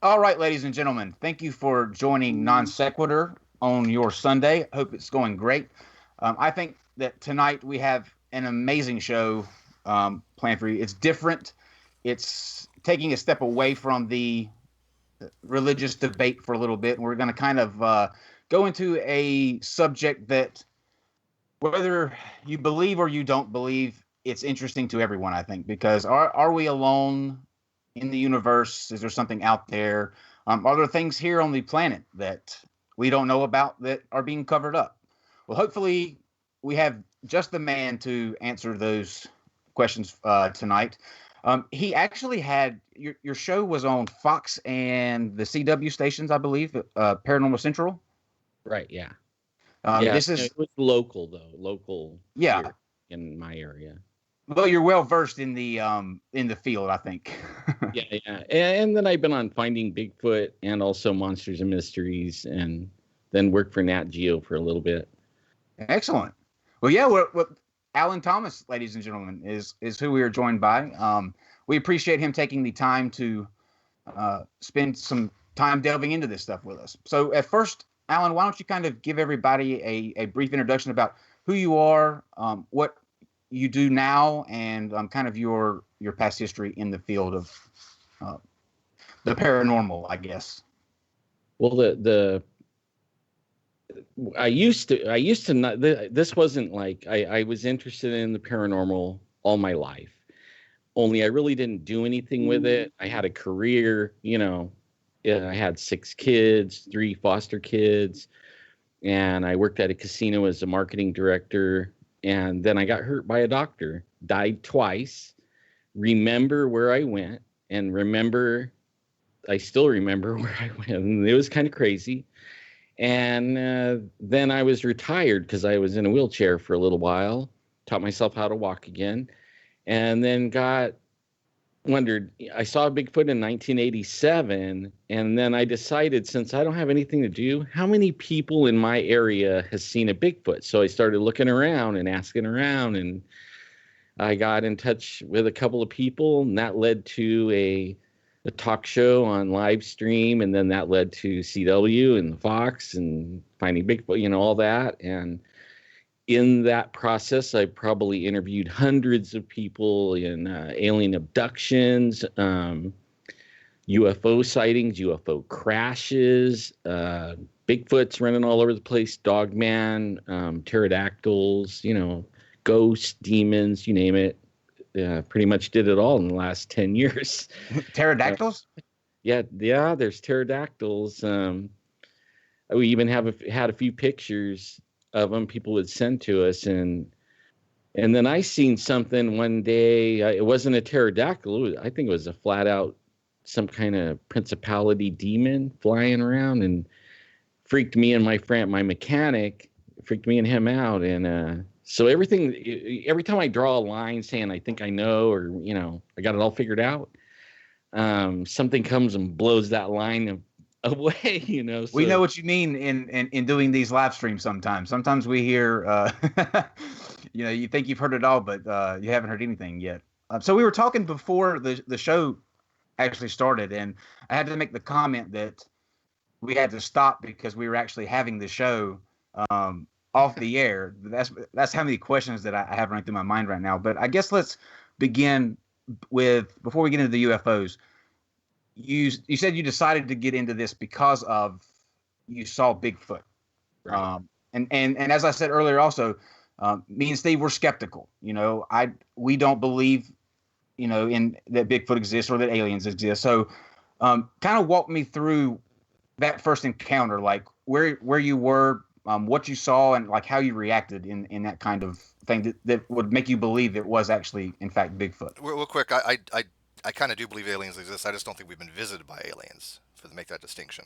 All right, ladies and gentlemen, thank you for joining Non Sequitur on your Sunday. Hope it's going great. I think that tonight we have an amazing show planned for you. It's different. It's taking a step away from the religious debate for a little bit. And we're going to kind of go into a subject that, whether you believe or you don't believe, it's interesting to everyone, I think, because are we alone in the universe? Is there something out there? Are there things here on the planet that we don't know about that are being covered up? Well, hopefully, we have just the man to answer those questions tonight. He actually had your show was on Fox and the CW stations, I believe, Paranormal Central. Right. Yeah. This is it was local though. Local. Yeah. Here in my area. Well, you're well versed in the field, I think. Yeah. And then I've been on Finding Bigfoot and also Monsters and Mysteries, and then worked for Nat Geo for a little bit. Excellent. Well, yeah, what Alan Thomas, ladies and gentlemen, is who we are joined by. We appreciate him taking the time to spend some time delving into this stuff with us. So at first, Alan, why don't you kind of give everybody a brief introduction about who you are, what you do now, and kind of your past history in the field of the paranormal, I guess. Well, I used to not. This wasn't like I was interested in the paranormal all my life. Only I really didn't do anything with it. I had a career, I had 6 kids, 3 foster kids, and I worked at a casino as a marketing director. And then I got hurt by a doctor, died twice, remember where I went, and I still remember where I went. And it was kind of crazy. And then I was retired because I was in a wheelchair for a little while, taught myself how to walk again, and then I saw Bigfoot in 1987, and then I decided, since I don't have anything to do, how many people in my area has seen a Bigfoot? So I started looking around and asking around, and I got in touch with a couple of people, and that led to a talk show on live stream, and then that led to CW and Fox and Finding Bigfoot, all that. And in that process, I probably interviewed hundreds of people in alien abductions, UFO sightings, UFO crashes, Bigfoot's running all over the place, Dogman, pterodactyls, ghosts, demons, you name it. Pretty much did it all in the last 10 years. Pterodactyls? Yeah, there's pterodactyls. We even had a few pictures of them people would send to us, and then I seen something one day. It wasn't a pterodactyl. I think it was a flat out some kind of principality demon flying around, and freaked me and my mechanic, freaked me and him out. And so every time I draw a line saying I think I know, or I got it all figured out, something comes and blows that line away. So, we know what you mean in doing these live streams. Sometimes we hear you think you've heard it all, but you haven't heard anything yet. So we were talking before the show actually started, and I had to make the comment that we had to stop because we were actually having the show off the air. That's how many questions that I have running through my mind right now. But I guess let's begin with, before we get into the UFOs. You said you decided to get into this because you saw Bigfoot, right. And as I said earlier, also, me and Steve were skeptical. We don't believe, in that Bigfoot exists or that aliens exist. So, kind of walk me through that first encounter, like where you were, what you saw, and like how you reacted in that kind of thing that would make you believe it was actually, in fact, Bigfoot. Real quick, I kind of do believe aliens exist. I just don't think we've been visited by aliens, to make that distinction.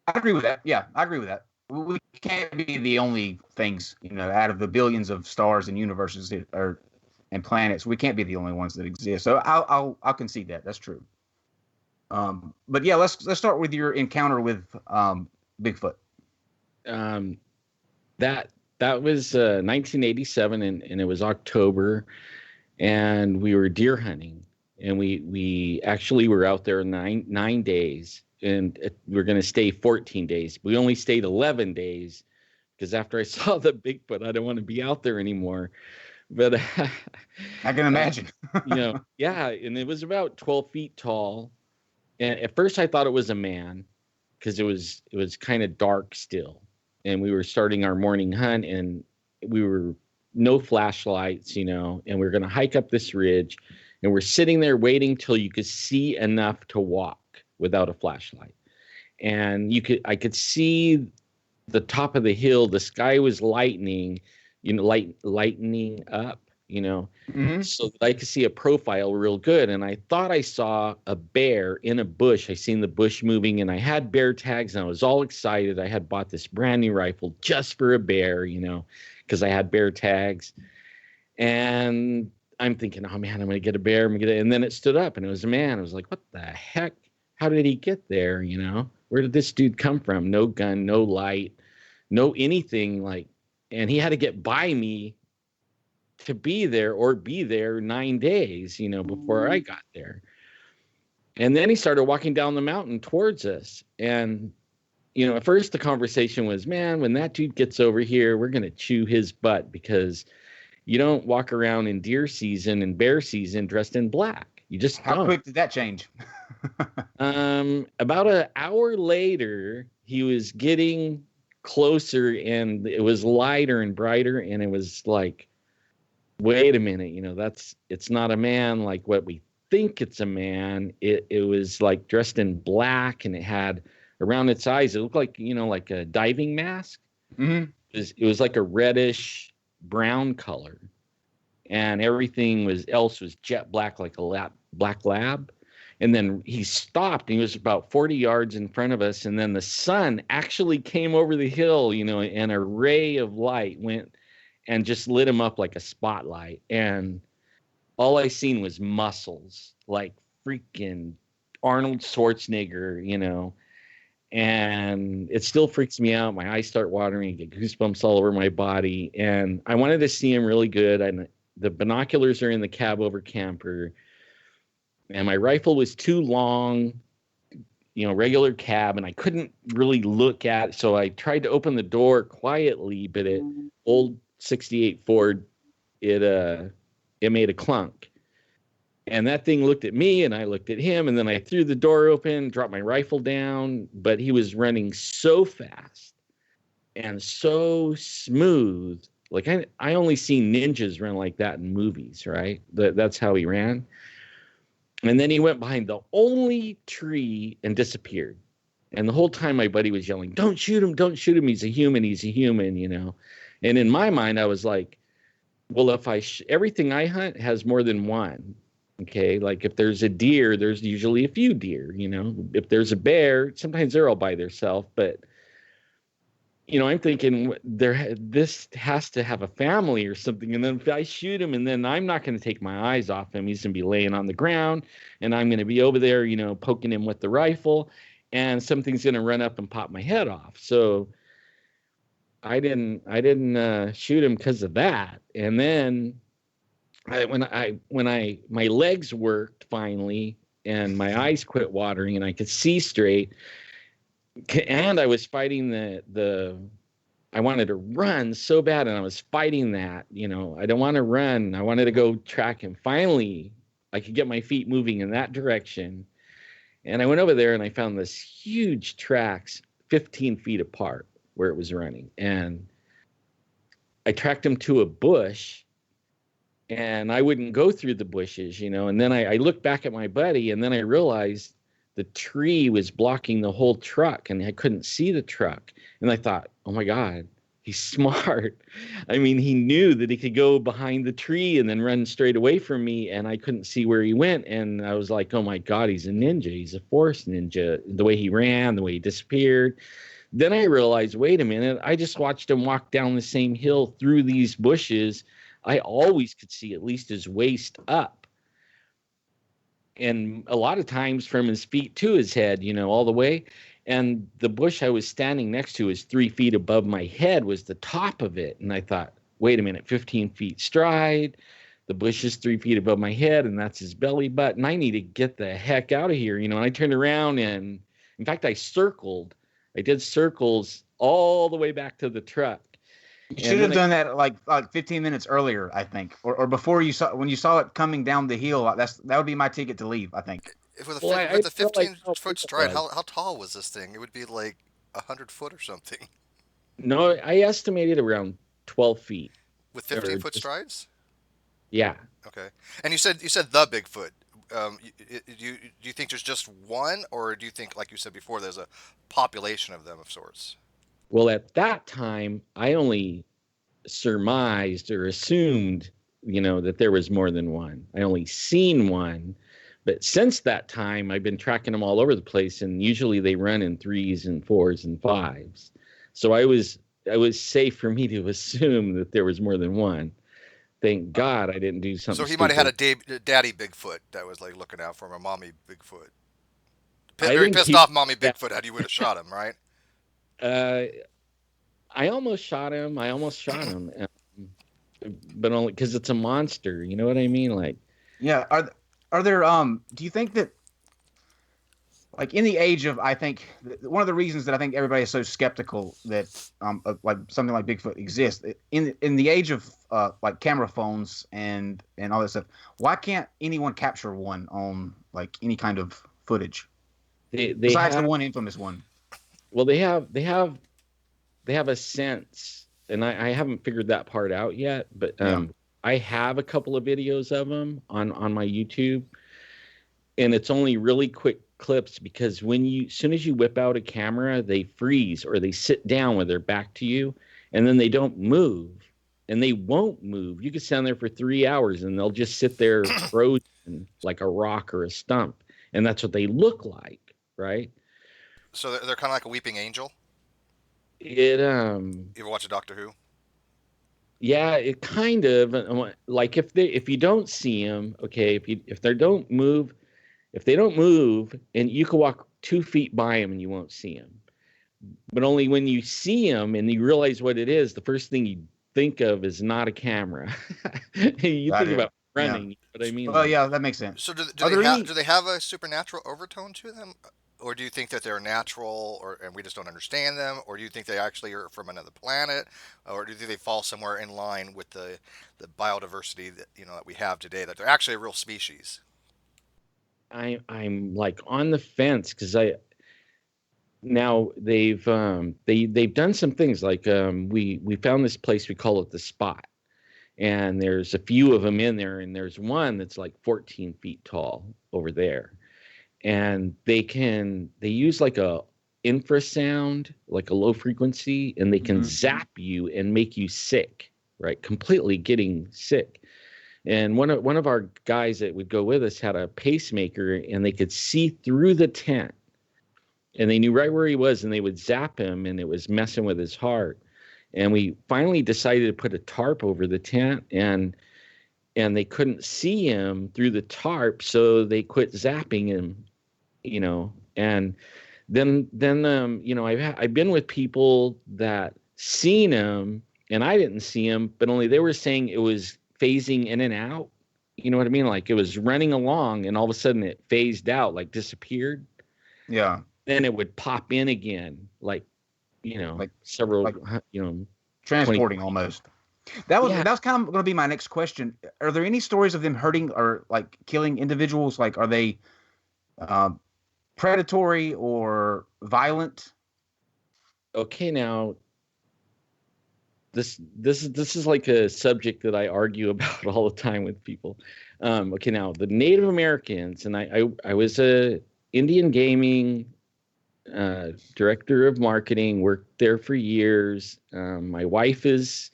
I agree with that. Yeah, I agree with that. We can't be the only things, out of the billions of stars and universes and planets. We can't be the only ones that exist. So I'll concede that. That's true. But yeah, let's start with your encounter with Bigfoot. That was 1987, and it was October, and we were deer hunting. and we actually were out there 9 days, and we're going to stay 14 days. We only stayed 11 days because after I saw the Bigfoot, I don't want to be out there anymore. But I can imagine. yeah, and it was about 12 feet tall. And at first I thought it was a man because it was kind of dark still. And we were starting our morning hunt, and we were no flashlights, and we were going to hike up this ridge, and we're sitting there waiting till you could see enough to walk without a flashlight. And I could see the top of the hill. The sky was lightening up, Mm-hmm. so that I could see a profile real good. And I thought I saw a bear in a bush. I seen the bush moving, and I had bear tags, and I was all excited. I had bought this brand new rifle just for a bear, because I had bear tags. And I'm thinking, oh man, I'm going to get a bear. And then it stood up, and it was a man. I was like, what the heck? How did he get there? Where did this dude come from? No gun, no light, no anything and he had to get by me to be there 9 days, before I got there. And then he started walking down the mountain towards us. And, at first the conversation was, man, when that dude gets over here, we're going to chew his butt, because you don't walk around in deer season and bear season dressed in black. You just How don't. quick did that change? About an hour later, he was getting closer, and it was lighter and brighter. And it was like, wait a minute, it's not a man like what we think it's a man. It was like dressed in black, and it had around its eyes, it looked like, like a diving mask. Mm-hmm. It was like a reddish brown color, and everything else was jet black, like a black lab. And then he stopped, and he was about 40 yards in front of us. And then the sun actually came over the hill, and a ray of light went and just lit him up like a spotlight. And all I seen was muscles, like freaking Arnold Schwarzenegger, and it still freaks me out. My eyes start watering, get goosebumps all over my body. And I wanted to see him really good. And the binoculars are in the cab over camper, and my rifle was too long, regular cab, and I couldn't really look at it. So I tried to open the door quietly, but old 68 Ford, it made a clunk. And that thing looked at me, and I looked at him, and then I threw the door open, dropped my rifle down, but he was running so fast and so smooth. Like I only seen ninjas run like that in movies, right? That's how he ran. And then he went behind the only tree and disappeared. And the whole time my buddy was yelling, don't shoot him, don't shoot him. He's a human, And in my mind, I was like, well, if everything I hunt has more than one. Okay, like if there's a deer, there's usually a few deer, If there's a bear, sometimes they're all by themselves. But, I'm thinking this has to have a family or something. And then if I shoot him, and then I'm not going to take my eyes off him, he's going to be laying on the ground, and I'm going to be over there, poking him with the rifle, and something's going to run up and pop my head off. So I didn't shoot him because of that. And then when my legs worked finally, and my eyes quit watering, and I could see straight, and I was fighting I wanted to run so bad, and I was fighting that, I don't want to run. I wanted to go track him. Finally, I could get my feet moving in that direction. And I went over there, and I found this huge tracks 15 feet apart where it was running. And I tracked him to a bush, and I wouldn't go through the bushes, And then I looked back at my buddy, and then I realized the tree was blocking the whole truck, and I couldn't see the truck. And I thought, oh my God, he's smart. I mean, he knew that he could go behind the tree and then run straight away from me, and I couldn't see where he went. And I was like, oh my God, he's a ninja. He's a force ninja. The way he ran, the way he disappeared. Then I realized, wait a minute, I just watched him walk down the same hill through these bushes. I always could see at least his waist up. And a lot of times from his feet to his head, all the way. And the bush I was standing next to is 3 feet above my head, was the top of it. And I thought, wait a minute, 15 feet stride. the bush is 3 feet above my head, and that's his belly button. I need to get the heck out of here, And I turned around, and in fact, I did circles all the way back to the truck. You should have done that like 15 minutes earlier, I think, or before when you saw it coming down the hill. That would be my ticket to leave, I think. With a 15-foot stride, how tall was this thing? It would be like 100 foot or something. No, I estimated around 12 feet. With 15-foot strides? Yeah. Okay. And you said the Bigfoot. Do you think there's just one, or do you think, like you said before, there's a population of them of sorts? Well, at that time, I only surmised or assumed, that there was more than one. I only seen one. But since that time, I've been tracking them all over the place, and usually they run in 3s and 4s and 5s. So I was safe for me to assume that there was more than one. Thank God I didn't do something. So he might have had a daddy Bigfoot that was like looking out for him, a mommy Bigfoot. Very pissed off mommy Bigfoot had you would have shot him, right? I almost shot him. But only because it's a monster. You know what I mean? Like, yeah. Are there do you think that, like, in the age of, I think one of the reasons that I think everybody is so skeptical that like something like Bigfoot exists in the age of like camera phones and all that stuff, why can't anyone capture one on like any kind of footage besides the one infamous one? Well, they have a sense, and I haven't figured that part out yet, but I have a couple of videos of them on my YouTube, and it's only really quick clips because as soon as you whip out a camera, they freeze or they sit down with their back to you, and then they don't move, and they won't move. You can stand there for 3 hours and they'll just sit there frozen like a rock or a stump, and that's what they look like, right? So they're kind of like a weeping angel. You ever watch a Doctor Who? Yeah, it kind of like if you don't see them, okay, if they don't move, and you can walk 2 feet by them and you won't see them, but only when you see them and you realize what it is, the first thing you think of is not a camera. You think about running. Yeah. But I mean, well, yeah, that makes sense. So do they have a supernatural overtone to them? Or do you think that they're natural, and we just don't understand them? Or do you think they actually are from another planet? Or do you think they fall somewhere in line with the biodiversity that that we have today? That they're actually a real species? I'm like on the fence because now they've done some things like we found this place, we call it the Spot, and there's a few of them in there, and there's one that's like 14 feet tall over there. And they use like a infrasound, like a low frequency, and they can zap you and make you sick, right? Completely getting sick. And one of our guys that would go with us had a pacemaker, and they could see through the tent, and they knew right where he was, and they would zap him, and it was messing with his heart. And we finally decided to put a tarp over the tent, and they couldn't see him through the tarp, so they quit zapping him, and then I've been with people that seen him, and I didn't see him, but only they were saying it was phasing in and out. You know what I mean? Like it was running along, and all of a sudden it phased out, like disappeared. Yeah. Then it would pop in again, like several, transporting almost. That was kind of going to be my next question. Are there any stories of them hurting or like killing individuals? Like, are they predatory or violent? Okay, now this is like a subject that I argue about all the time with people. Okay, now the Native Americans, and I was a Indian gaming director of marketing, worked there for years. My wife is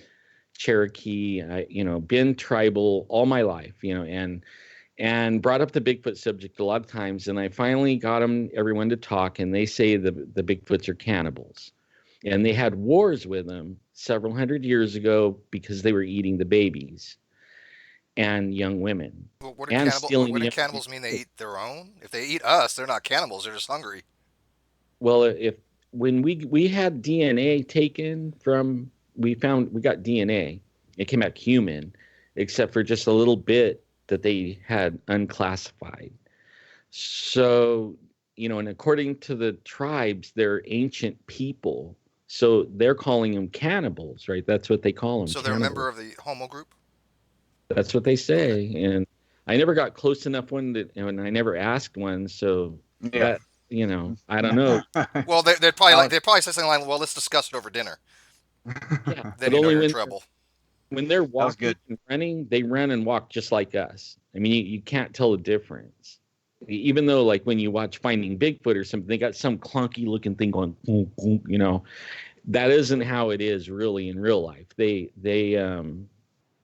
Cherokee, been tribal all my life, and brought up the Bigfoot subject a lot of times. And I finally got everyone to talk, and they say the Bigfoots are cannibals. And they had wars with them several hundred years ago because they were eating the babies and young women. Well, what do cannibals mean? They eat their own? If they eat us, they're not cannibals. They're just hungry. Well, when we had DNA taken from, we got DNA. It came out human, except for just a little bit that they had unclassified. So, and according to the tribes, they're ancient people. So they're calling them cannibals, right? That's what they call them. So they're a cannibals. member of the Homo group? That's what they say. Okay. And I never got close enough and I never asked one. So that, I don't know. Well, they'd probably say something like, "Well, let's discuss it over dinner." Yeah, Then but you know only you're in trouble. when they're walking good. and running, they run and walk just like us. I mean, you can't tell the difference. Even though, like, when you watch Finding Bigfoot or something, they got some clunky looking thing going, that isn't how it is really in real life. They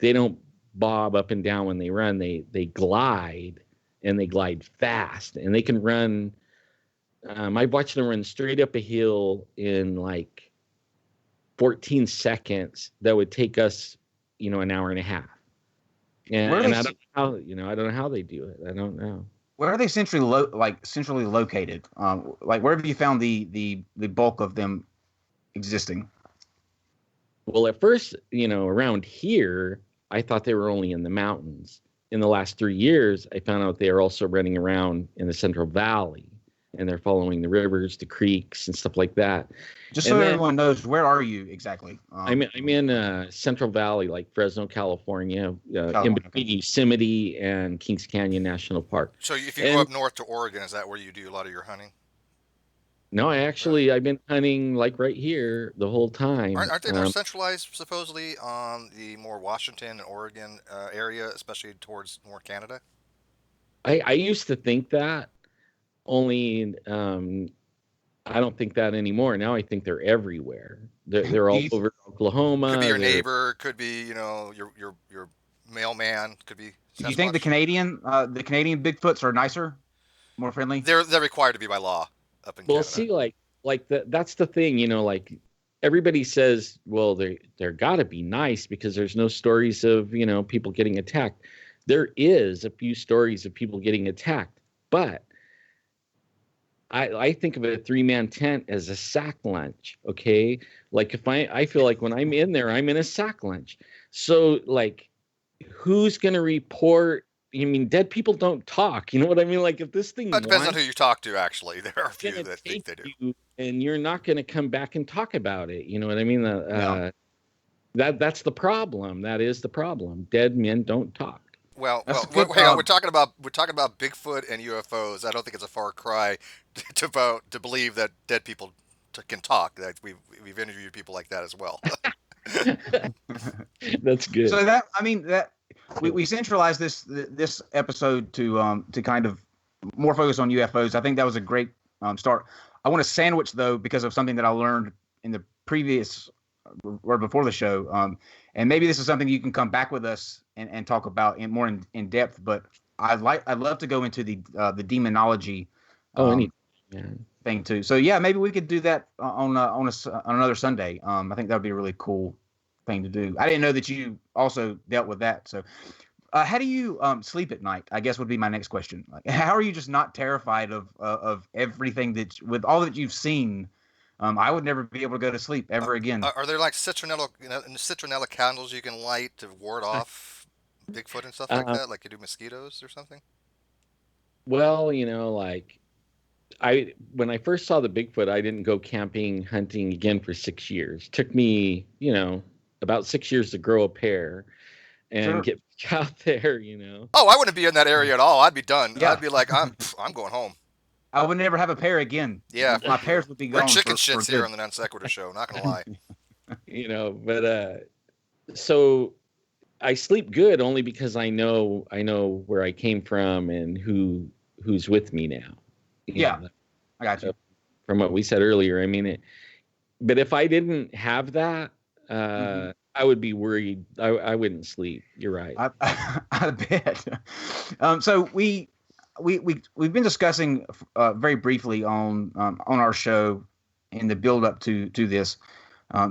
don't bob up and down when they run. They glide, and they glide fast, and they can run. I've watched them run straight up a hill in like 14 seconds. That would take us, an hour and a half. And I don't know I don't know how they do it. I don't know. Where are they centrally located? Like, where have you found the bulk of them existing? Well, at first, around here, I thought they were only in the mountains. In the last 3 years, I found out they are also running around in the Central Valley, and they're following the rivers, the creeks, and stuff like that. Just so everyone knows, where are you exactly? I'm in Central Valley, like Fresno, California, in between Yosemite and Kings Canyon National Park. So if you go up north to Oregon, is that where you do a lot of your hunting? No, I've been hunting like right here the whole time. Aren't they more centralized, supposedly, on the more Washington and Oregon area, especially towards more Canada? I used to think that, only I don't think that anymore. Now I think they're everywhere. They're all over Oklahoma. Could be your neighbor. Could be your mailman. Could be. Do you think the Canadian Bigfoots are nicer, more friendly? They're required to be by law up in Canada. Well, see, that's the thing. Like everybody says, well, they're got to be nice because there's no stories of people getting attacked. There is a few stories of people getting attacked, but I think of a 3-man tent as a sack lunch. Okay. Like if I feel like when I'm in there, I'm in a sack lunch. So like, who's going to report? I mean, dead people don't talk. You know what I mean? Like if this thing, that depends on who you talk to. Actually, there are a few that think they do. And you're not going to come back and talk about it. You know what I mean? That's the problem. That is the problem. Dead men don't talk. Well, hang on. We're talking about Bigfoot and UFOs. I don't think it's a far cry to believe that dead people can talk. That we've interviewed people like that as well. That's good. So we centralized this episode to kind of more focus on UFOs. I think that was a great start. I want to sandwich though because of something that I learned in the previous or before the show. And maybe this is something you can come back with us and talk about more in depth. But I'd love to go into the demonology thing too. So yeah, maybe we could do that on another Sunday. I think that would be a really cool thing to do. I didn't know that you also dealt with that. So how do you sleep at night? I guess would be my next question. Like, how are you just not terrified of everything with all that you've seen? I would never be able to go to sleep ever again. Are there like citronella candles you can light to ward off Bigfoot and stuff like that, like you do mosquitoes or something? Well, like when I first saw the Bigfoot, I didn't go camping, hunting again for 6 years. It took me, about 6 years to grow a pair and get out there, Oh, I wouldn't be in that area at all. I'd be done. Yeah. I'd be like, I'm going home. I would never have a pair again. Yeah, my pairs would be gone. We're chicken shits here on the Non Sequitur Show. Not gonna lie. But so I sleep good only because I know where I came from and who's with me now. I got you. From what we said earlier, I mean it. But if I didn't have that, I would be worried. I wouldn't sleep. You're right. I bet. So we've been discussing very briefly on our show in the build up to this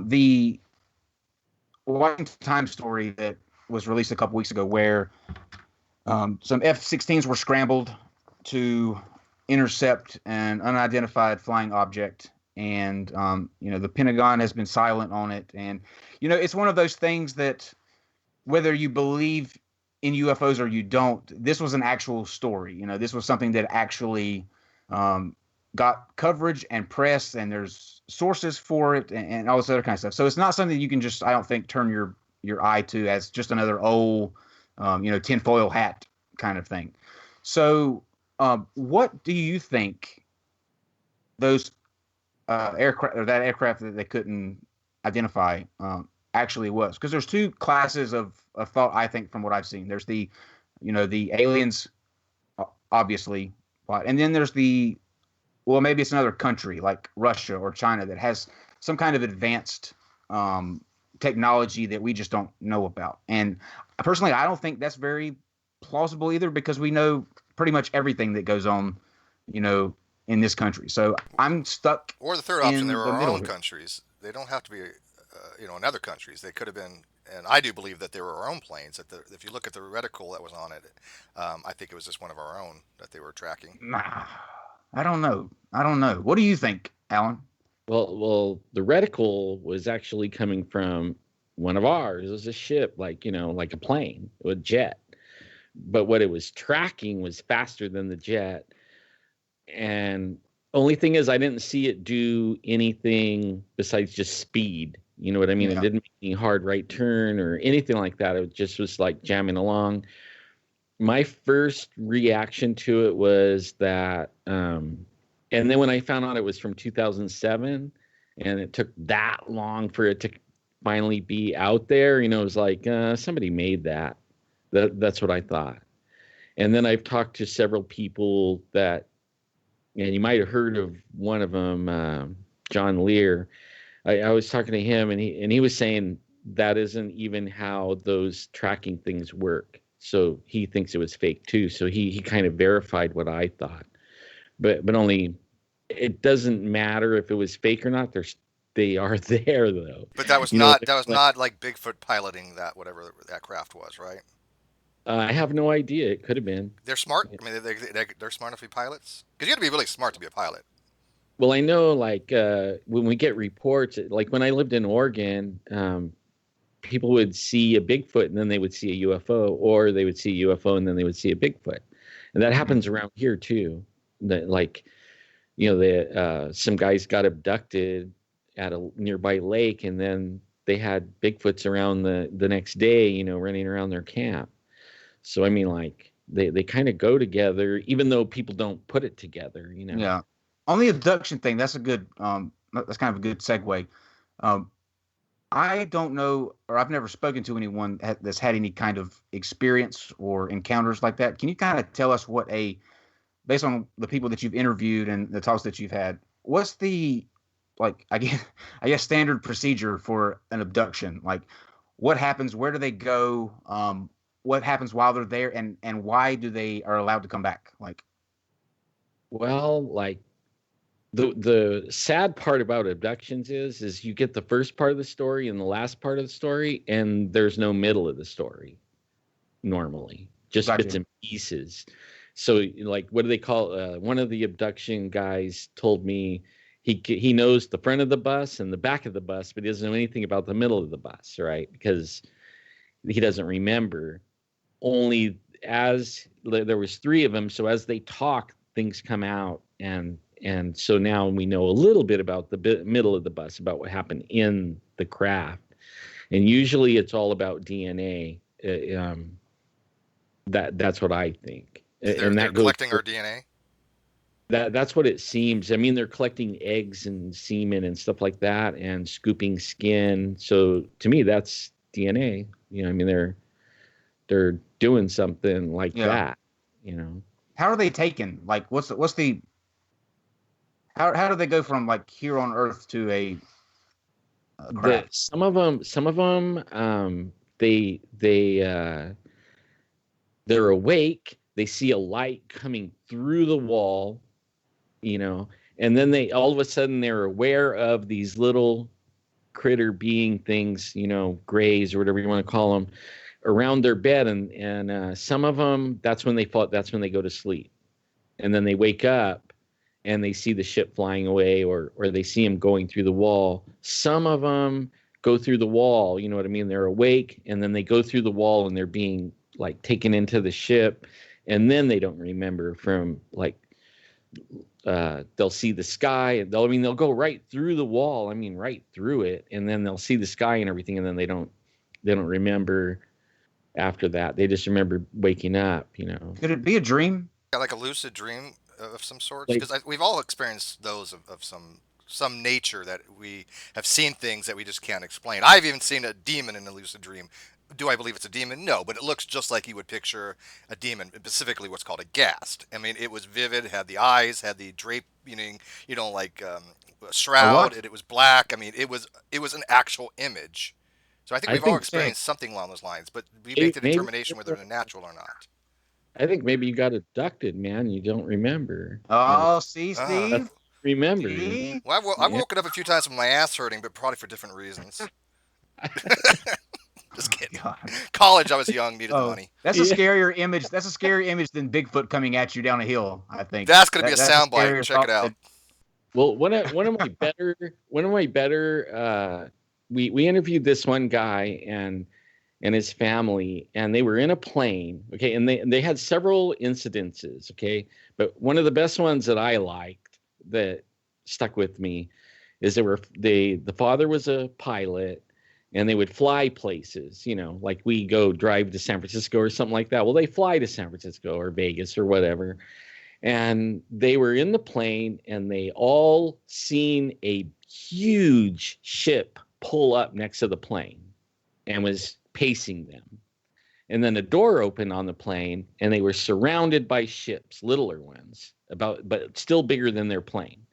the Washington Times story that was released a couple weeks ago, where some F-16s were scrambled to intercept an unidentified flying object, and the Pentagon has been silent on it, and it's one of those things that whether you believe in UFOs or you don't, this was an actual story. This was something that actually got coverage and press, and there's sources for it, and all this other kind of stuff. So it's not something you can just, I don't think, turn your eye to as just another old, tinfoil hat kind of thing. So, what do you think those aircraft, or that aircraft that they couldn't identify, actually was? Because there's two classes of thought, I think, from what I've seen. There's the aliens, obviously, and then there's maybe it's another country like Russia or China that has some kind of advanced technology that we just don't know about. And personally, I don't think that's very plausible either, because we know pretty much everything that goes on, in this country. So I'm stuck. Or the third option, in there the are our middle own here. countries. They don't have to be, in other countries. They could have been, and I do believe that they were our own planes. If you look at the reticle that was on it, I think it was just one of our own that they were tracking. Nah, I don't know. What do you think, Alan? Well, the reticle was actually coming from one of ours. It was a ship, like a plane, a jet. But what it was tracking was faster than the jet. And only thing is, I didn't see it do anything besides just speed. You know what I mean? Yeah. It didn't make any hard right turn or anything like that. It just was like jamming along. My first reaction to it was that, and then when I found out it was from 2007 and it took that long for it to finally be out there, it was like, somebody made that. That's what I thought. And then I've talked to several people that, and you might have heard of one of them, John Lear. I was talking to him, and he was saying that isn't even how those tracking things work. So he thinks it was fake too. So he kind of verified what I thought, but only it doesn't matter if it was fake or not. They are there though. But that was not like Bigfoot piloting that, whatever that craft was, right? I have no idea. It could have been. They're smart. I mean, they're smart enough to be pilots. Because you got to be really smart to be a pilot. Well, I know, like, when we get reports, like when I lived in Oregon, people would see a Bigfoot and then they would see a UFO, or they would see a UFO and then they would see a Bigfoot. And that happens around here too. That, like, some guys got abducted at a nearby lake, and then they had Bigfoots around the next day, running around their camp. So, I mean, like, they kind of go together, even though people don't put it together, Yeah. On the abduction thing, that's kind of a good segue. I don't know, or I've never spoken to anyone that's had any kind of experience or encounters like that. Can you kind of tell us based on the people that you've interviewed and the talks that you've had, what's the, like, I guess standard procedure for an abduction? Like, what happens? Where do they go? What happens while they're there, and why they are allowed to come back? Like, well, like, the sad part about abductions is you get the first part of the story and the last part of the story, and there's no middle of the story normally, just Gotcha. bits and pieces. So, like, what do they call, one of the abduction guys told me he knows the front of the bus and the back of the bus, but he doesn't know anything about the middle of the bus, right? Because he doesn't remember. Only as there was three of them, so as they talk, things come out, and so now we know a little bit about the middle of the bus, about what happened in the craft, and usually it's all about DNA. That's what I think. They're collecting our DNA. That's what it seems. I mean, they're collecting eggs and semen and stuff like that, and scooping skin. So to me, that's DNA. I mean, they're doing something like that. How are they taken? Like, what's the how do they go from, like, here on Earth to a craft? Some of them, they're awake. They see a light coming through the wall, and then they all of a sudden they're aware of these little critter being things, grays or whatever you want to call them, around their bed, and some of them, that's when they go to sleep, and then they wake up and they see the ship flying away, or they see them going through the wall. Some of them go through the wall. You know what I mean? They're awake, and then they go through the wall, and they're being like taken into the ship, and then they don't remember from like they'll see the sky, and they'll go right through the wall. I mean, right through it, and then they'll see the sky and everything, and then they don't remember after that. They just remember waking up. You know, Could it be a dream? Yeah, like a lucid dream of some sorts, like because we've all experienced those of some nature, that we have seen things that we just can't explain. I've even seen a demon in a lucid dream. Do I believe it's a demon? No, but it looks just like you would picture a demon, specifically what's called a ghast. I mean, it was vivid, had the eyes, had the drape, like a A shroud, what? and it was black. I mean, it was an actual image. So I think I we've all think experienced something along those lines, but we make the maybe determination whether it's natural or not. I think maybe you got abducted, man. You don't remember. And Oh, see, Ah. Steve. that's remember. See? Well, I've Yeah. woken up a few times with my ass hurting, but probably for different reasons. Just kidding. God. College, I was young, needed the Oh, money. that's a Yeah. scarier image. That's a scarier image than Bigfoot coming at you down a hill. I think That's going to be a that's soundbite. scarier Check it thought out. than- Well, we interviewed this one guy and his family, and they were in a plane, okay, and they had several incidences, okay, but one of the best ones that I liked that stuck with me is the father was a pilot, and they would fly places, you know, like we go drive to San Francisco or something like that. Well, they fly to San Francisco or Vegas or whatever. And they were in the plane, and they all seen a huge ship pull up next to the plane and was pacing them. And then a door opened on the plane, and they were surrounded by ships, littler ones, but still bigger than their plane.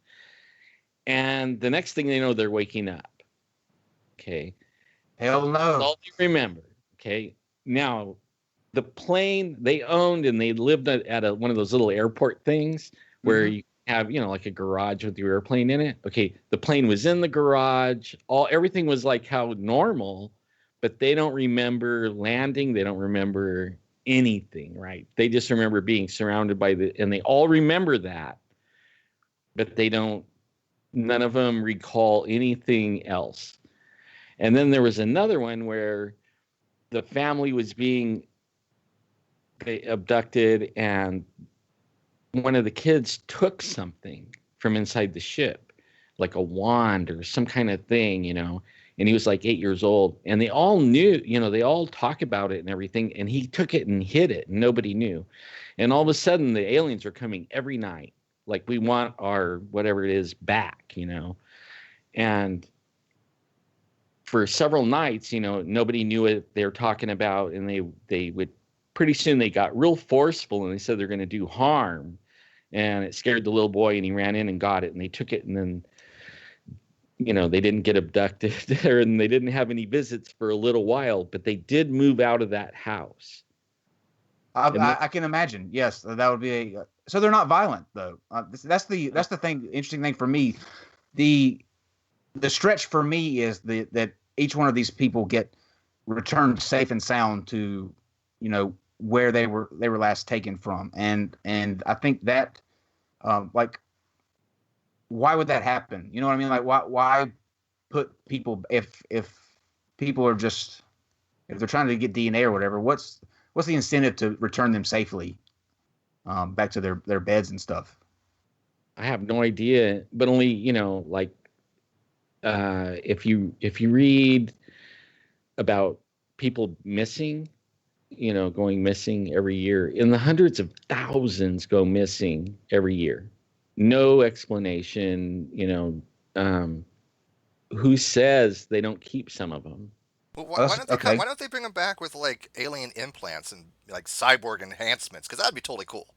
And the next thing they know, they're waking up. Okay. Hell That's no. all they remember. Okay. Now, the plane they owned, and they lived at one of those little airport things where Mhm. you have, you know, like a garage with your airplane in it. Okay, the plane was in the garage. Everything was like how normal, but they don't remember landing. They don't remember anything, right? They just remember being surrounded and they all remember that, but they don't. None of them recall anything else. And then there was another one where the family was being abducted, and one of the kids took something from inside the ship, like a wand or some kind of thing, you know, and he was like 8 years old, and they all knew, you know, they all talk about it and everything, and he took it and hid it, and nobody knew. And all of a sudden the aliens are coming every night, like, we want our whatever it is back, you know. And for several nights, you know, nobody knew what they were talking about, and they would, pretty soon they got real forceful, and they said they're going to do harm, and it scared the little boy, and he ran in and got it, and they took it, and then, you know, they didn't get abducted there, and they didn't have any visits for a little while, but they did move out of that house. I can imagine. Yes, that would be a. So they're not violent though. That's the thing. Interesting thing for me. The stretch for me is that each one of these people get returned safe and sound to, you know, where they were last taken from, and I think that, like, why would that happen? You know what I mean? Like, why put people, if people are just, if they're trying to get DNA or whatever, what's the incentive to return them safely back to their beds and stuff? I have no idea, but only, you know, like, if you read about people missing, you know, going missing every year, in the hundreds of thousands go missing every year, no explanation, you know. Who says they don't keep some of them? Well, Oh, okay. why don't they bring them back with like alien implants and like cyborg enhancements? Because that'd be totally cool.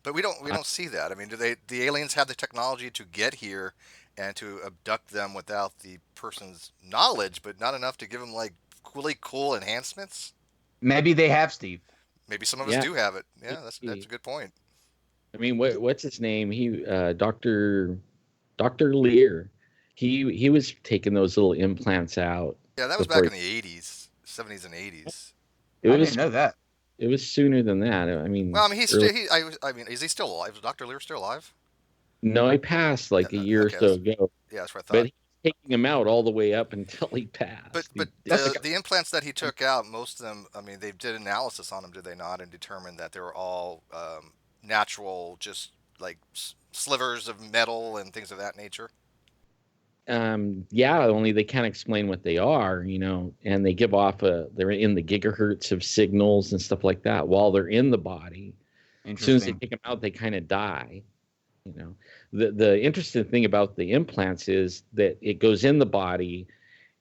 But we don't see that. I mean, the aliens have the technology to get here and to abduct them without the person's knowledge, but not enough to give them like really cool enhancements? Maybe they have, Steve. Maybe some of us Yeah, do have it. Yeah, that's maybe. a good point. I mean, what's his name? He Dr. Lear. He was taking those little implants out Yeah, that was back before. in the 80s, 70s and 80s. It I was didn't know that. it was sooner than that. I mean, Well, I mean, he's early, still, I mean, is he still alive? Is Dr. Lear still alive? no, he passed Yeah, like a year or okay, so ago. yeah, that's what I But thought. taking him out all the way up until he passed. But That's the implants that he took out, most of them, I mean, they did analysis on them, did they not, and determined that they were all natural, just like slivers of metal and things of that nature. Yeah, only they can't explain what they are, and they give off they're in the gigahertz of signals and stuff like that while they're in the body. As soon as they take them out, they kind of die. The interesting thing about the implants is that it goes in the body,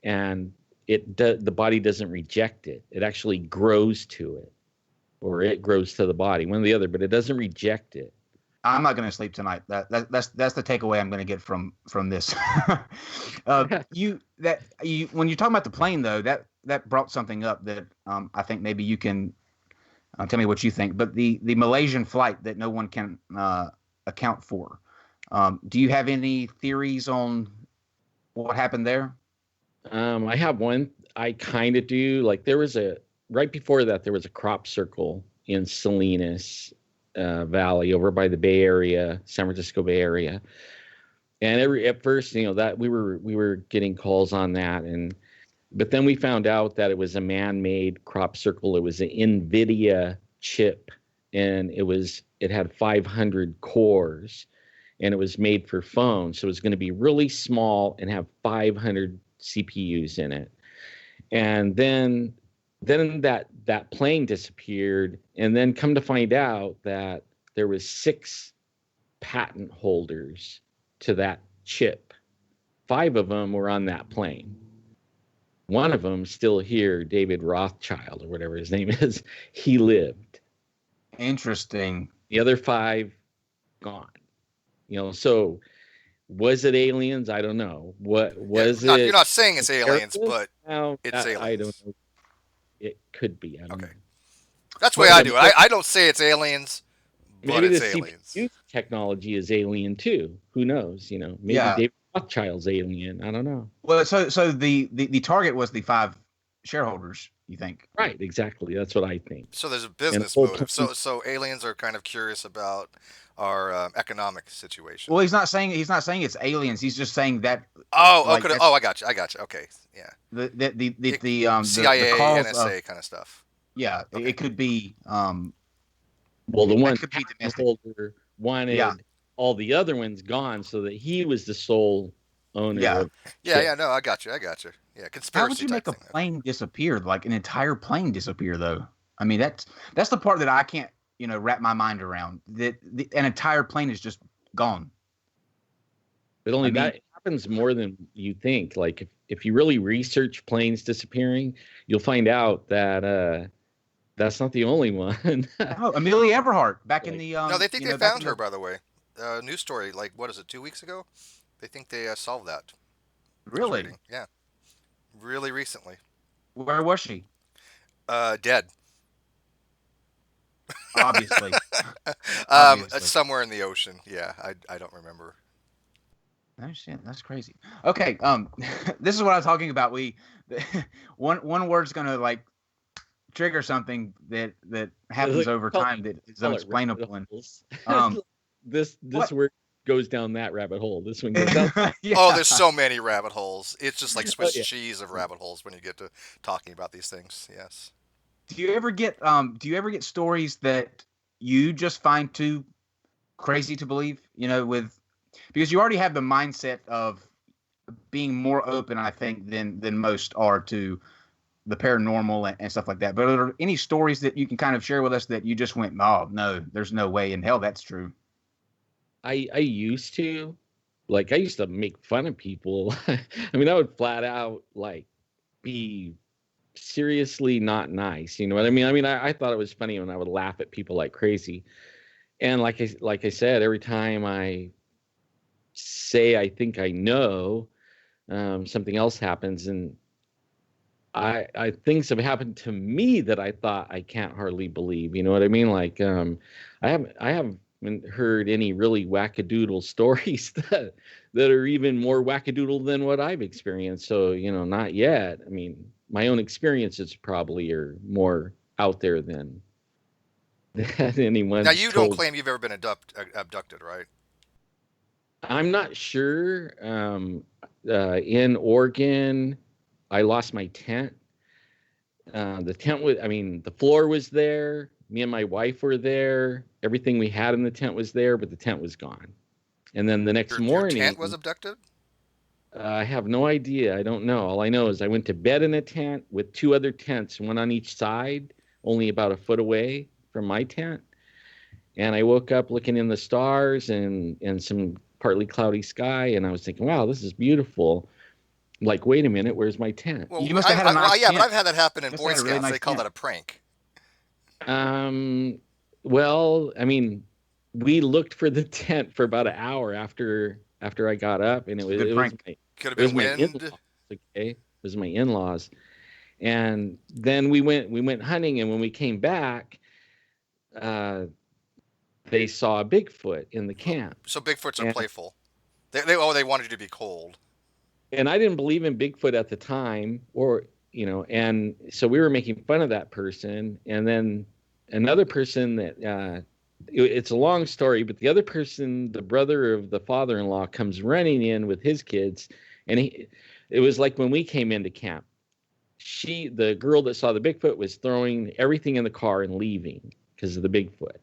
and the body doesn't reject it. It actually grows to it, or it grows to the body, one or the other, but it doesn't reject it. I'm not going to sleep tonight. That's the takeaway I'm going to get from this. When you're talking about the plane, though, that brought something up that I think maybe you can tell me what you think. But the Malaysian flight that no one can account for. Do you have any theories on what happened there? I have one. I kind of do. Like right before that, there was a crop circle in Salinas Valley over by the Bay Area, San Francisco Bay Area. And at first, that we were getting calls on that, but then we found out that it was a man-made crop circle. It was an NVIDIA chip, and it had 500 cores, and it was made for phones. So it was going to be really small and have 500 CPUs in it. And then that plane disappeared, and then come to find out that there was 6 patent holders to that chip. 5 of them were on that plane. One of them still here, David Rothschild or whatever his name is. He lived. Interesting. The other 5 gone. So was it aliens? I don't know. What was it? You're not saying it's aliens, but it's aliens. I don't know. It could be. I don't know. That's the way I do it. I don't say it's aliens, but maybe it's the aliens. CPU technology is alien too. Who knows? Maybe David Rothschild's alien. I don't know. Well, so the target was the 5 shareholders, you think? Right, exactly. That's what I think. So there's a business motive. So aliens are kind of curious about our economic situation. Well, he's not saying it's aliens. He's just saying that. I got you. Okay, yeah. The CIA, the NSA kind of stuff. Yeah, okay. It could be. Well, the one could be domestic. Holder wanted all the other ones gone, so that he was the sole owner. Yeah. No, I got you. Yeah, conspiracy. How would you make a plane disappear? Like an entire plane disappear, though? I mean, that's the part that I can't wrap my mind around. That an entire plane is just gone. But that happens more than you think. Like if you really research planes disappearing, you'll find out that that's not the only one. Oh, Amelia Earhart back in the. No, they think they found her. By the way, news story. Like, what is it? 2 weeks ago, they think they solved that. Really? Yeah. Really recently. Where was she? Dead. Obviously. Somewhere in the ocean. Yeah, I don't remember. Oh shit, that's crazy. Okay, this is what I was talking about. One word's gonna trigger something that happens over time that is unexplainable. This word goes down that rabbit hole. This one goes down. Yeah. Oh, there's so many rabbit holes. It's just like Swiss cheese of rabbit holes when you get to talking about these things. Yes. Do you ever get stories that you just find too crazy to believe? Because you already have the mindset of being more open, I think, than most are to the paranormal and stuff like that. But are there any stories that you can kind of share with us that you just went, oh no, there's no way in hell that's true? I used to make fun of people. I mean, I would flat out be seriously not nice. You know what I mean? I thought it was funny when I would laugh at people like crazy. And like I said, every time I say I think I know, something else happens, and I things have happened to me that I thought I can't hardly believe. You know what I mean? Like I haven't heard any really wackadoodle stories that are even more wackadoodle than what I've experienced. So not yet. I mean, my own experiences probably are more out there than anyone. Now, you don't claim you've ever been abducted, right? I'm not sure. in Oregon, I lost my tent. The tent was, I mean, the floor was there. Me and my wife were there. Everything we had in the tent was there, but the tent was gone. And then the next Your morning, tent was abducted? I have no idea. I don't know. All I know is I went to bed in a tent with two other tents, one on each side, only about a foot away from my tent. And I woke up looking in the stars and some partly cloudy sky, and I was thinking, wow, this is beautiful. Like, wait a minute, where's my tent? Well, You must have had a nice yeah, but tent. I've had that happen in You must Boy have had a really Scouts. nice They call tent. that a prank. Um, well, I mean, we looked for the tent for about an hour after I got up, and It's a good prank. Could have it was been my wind. in-laws. Okay, it was my in-laws, and then we went hunting, and when we came back, uh, they saw a Bigfoot in the camp, So Bigfoots are and playful. They wanted you to be cold. I didn't believe in Bigfoot at the time, or and so we were making fun of that person, and then another person that it's a long story, but the other person, the brother of the father-in-law, comes running in with his kids, and it was like when we came into camp. The girl that saw the Bigfoot was throwing everything in the car and leaving because of the Bigfoot.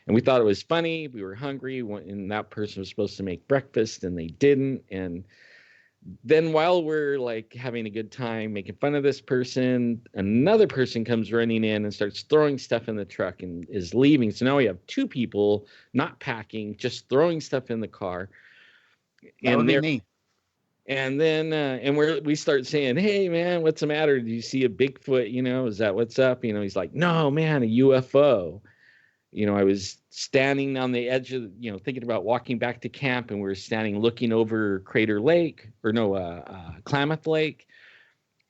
And we thought it was funny. We were hungry, and that person was supposed to make breakfast, and they didn't. And then while we're like having a good time making fun of this person, another person comes running in and starts throwing stuff in the truck and is leaving. So now we have two people not packing, just throwing stuff in the car. That would And be they're me. and then we start saying, "Hey man, what's the matter? Do you see a Bigfoot? Is that what's up?" He's like, "No, man, a UFO." I was standing on the edge of, thinking about walking back to camp, and we were standing looking over Crater Lake, or no, Klamath Lake,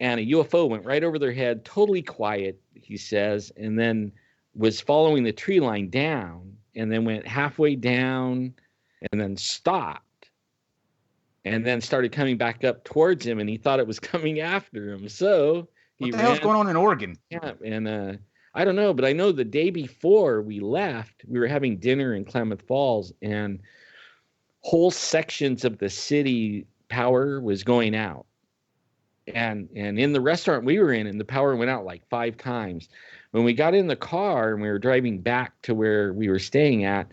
and a UFO went right over their head, totally quiet, he says, and then was following the tree line down, and then went halfway down, and then stopped, and then started coming back up towards him, and he thought it was coming after him, so he What the hell's ran. going on in Oregon? Yeah, and I don't know, but I know the day before we left, we were having dinner in Klamath Falls, and whole sections of the city power was going out. And in the restaurant we were in, and the power went out like 5 times. When we got in the car and we were driving back to where we were staying at,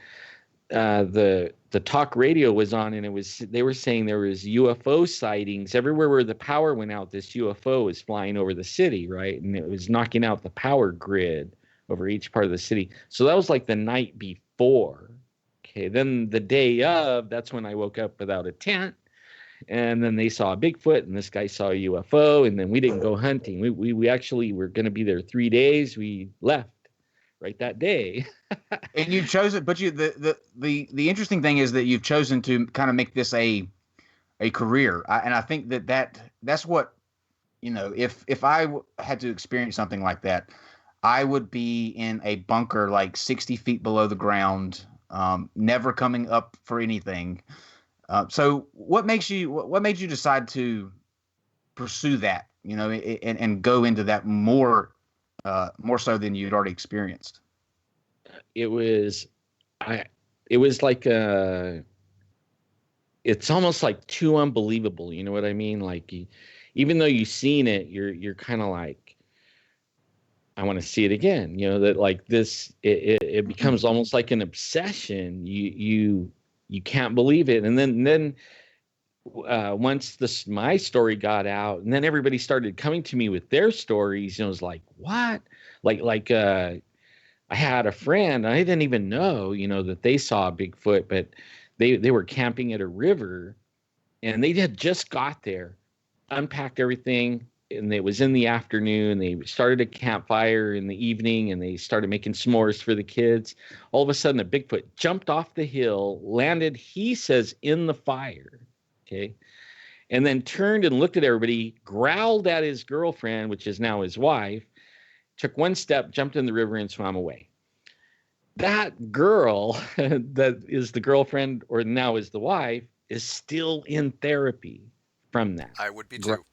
the talk radio was on, and they were saying there was UFO sightings everywhere where the power went out. This UFO was flying over the city, right, and it was knocking out the power grid over each part of the city. So that was like the night before. Okay, then the day of, that's when I woke up without a tent, and then they saw a Bigfoot, and this guy saw a UFO, and then we didn't go hunting. We actually were going to be there 3 days. We left right that day. And you chose it, but the interesting thing is that you've chosen to kind of make this a career, and I think that's what, if I had to experience something like that, I would be in a bunker like 60 feet below the ground, never coming up for anything. So what made you decide to pursue that, and go into that more so than you'd already experienced? It was like it's almost like too unbelievable, you know what I mean? Like, even though you've seen it, you're kind of like, I want to see it again, that like this, it becomes almost like an obsession. You can't believe it. And then once my story got out, and then everybody started coming to me with their stories, it was like, what? Like I had a friend, I didn't even know, that they saw a Bigfoot, but they were camping at a river, and they had just got there, unpacked everything, and it was in the afternoon. They started a campfire in the evening, and they started making s'mores for the kids. All of a sudden, a Bigfoot jumped off the hill, landed, he says, in the fire, okay, and then turned and looked at everybody, growled at his girlfriend, which is now his wife, took one step, jumped in the river, and swam away. That girl that is the girlfriend, or now is the wife, is still in therapy from that. I would be too.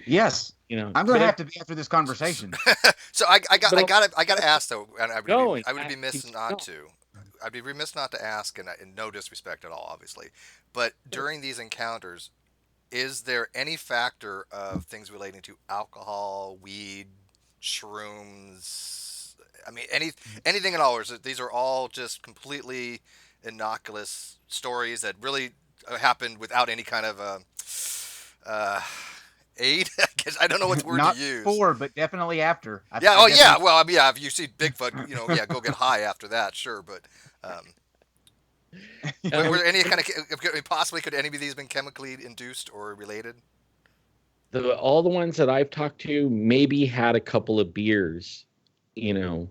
Yes. I'm going to have to be after this conversation. So I gotta ask though, and I would be remiss not to. I'd be remiss not to ask, and no disrespect at all, obviously, but during these encounters, is there any factor of things relating to alcohol, weed, shrooms? I mean, anything at all? Or is it, these are all just completely innocuous stories that really happened without any kind of uh, aid? I guess I don't know what word to Not use. before, but definitely after. Yeah. I Oh, yeah. definitely Well, I mean, yeah. If you see Bigfoot, yeah, go get high after that, sure. But were Um, there any kind of possibly could any of these been chemically induced or related? all the ones that I've talked to maybe had a couple of beers, and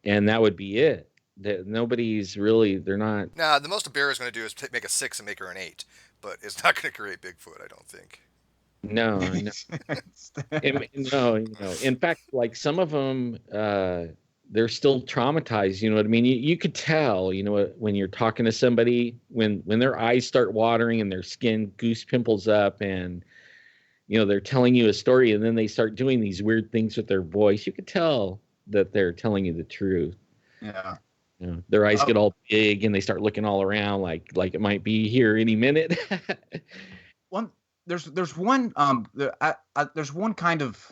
that would be it. That nobody's really, they're not. Now, the most a bear is going to do is make a 6 and make her an 8, but it's not going to create Bigfoot, I don't think. No, no, no. In fact, like some of them, they're still traumatized. You know what I mean? You could tell, when you're talking to somebody, when their eyes start watering and their skin goose pimples up, and they're telling you a story, and then they start doing these weird things with their voice. You could tell that they're telling you the truth. Yeah. Their eyes get all big and they start looking all around like it might be here any minute. One there's one there's one kind of,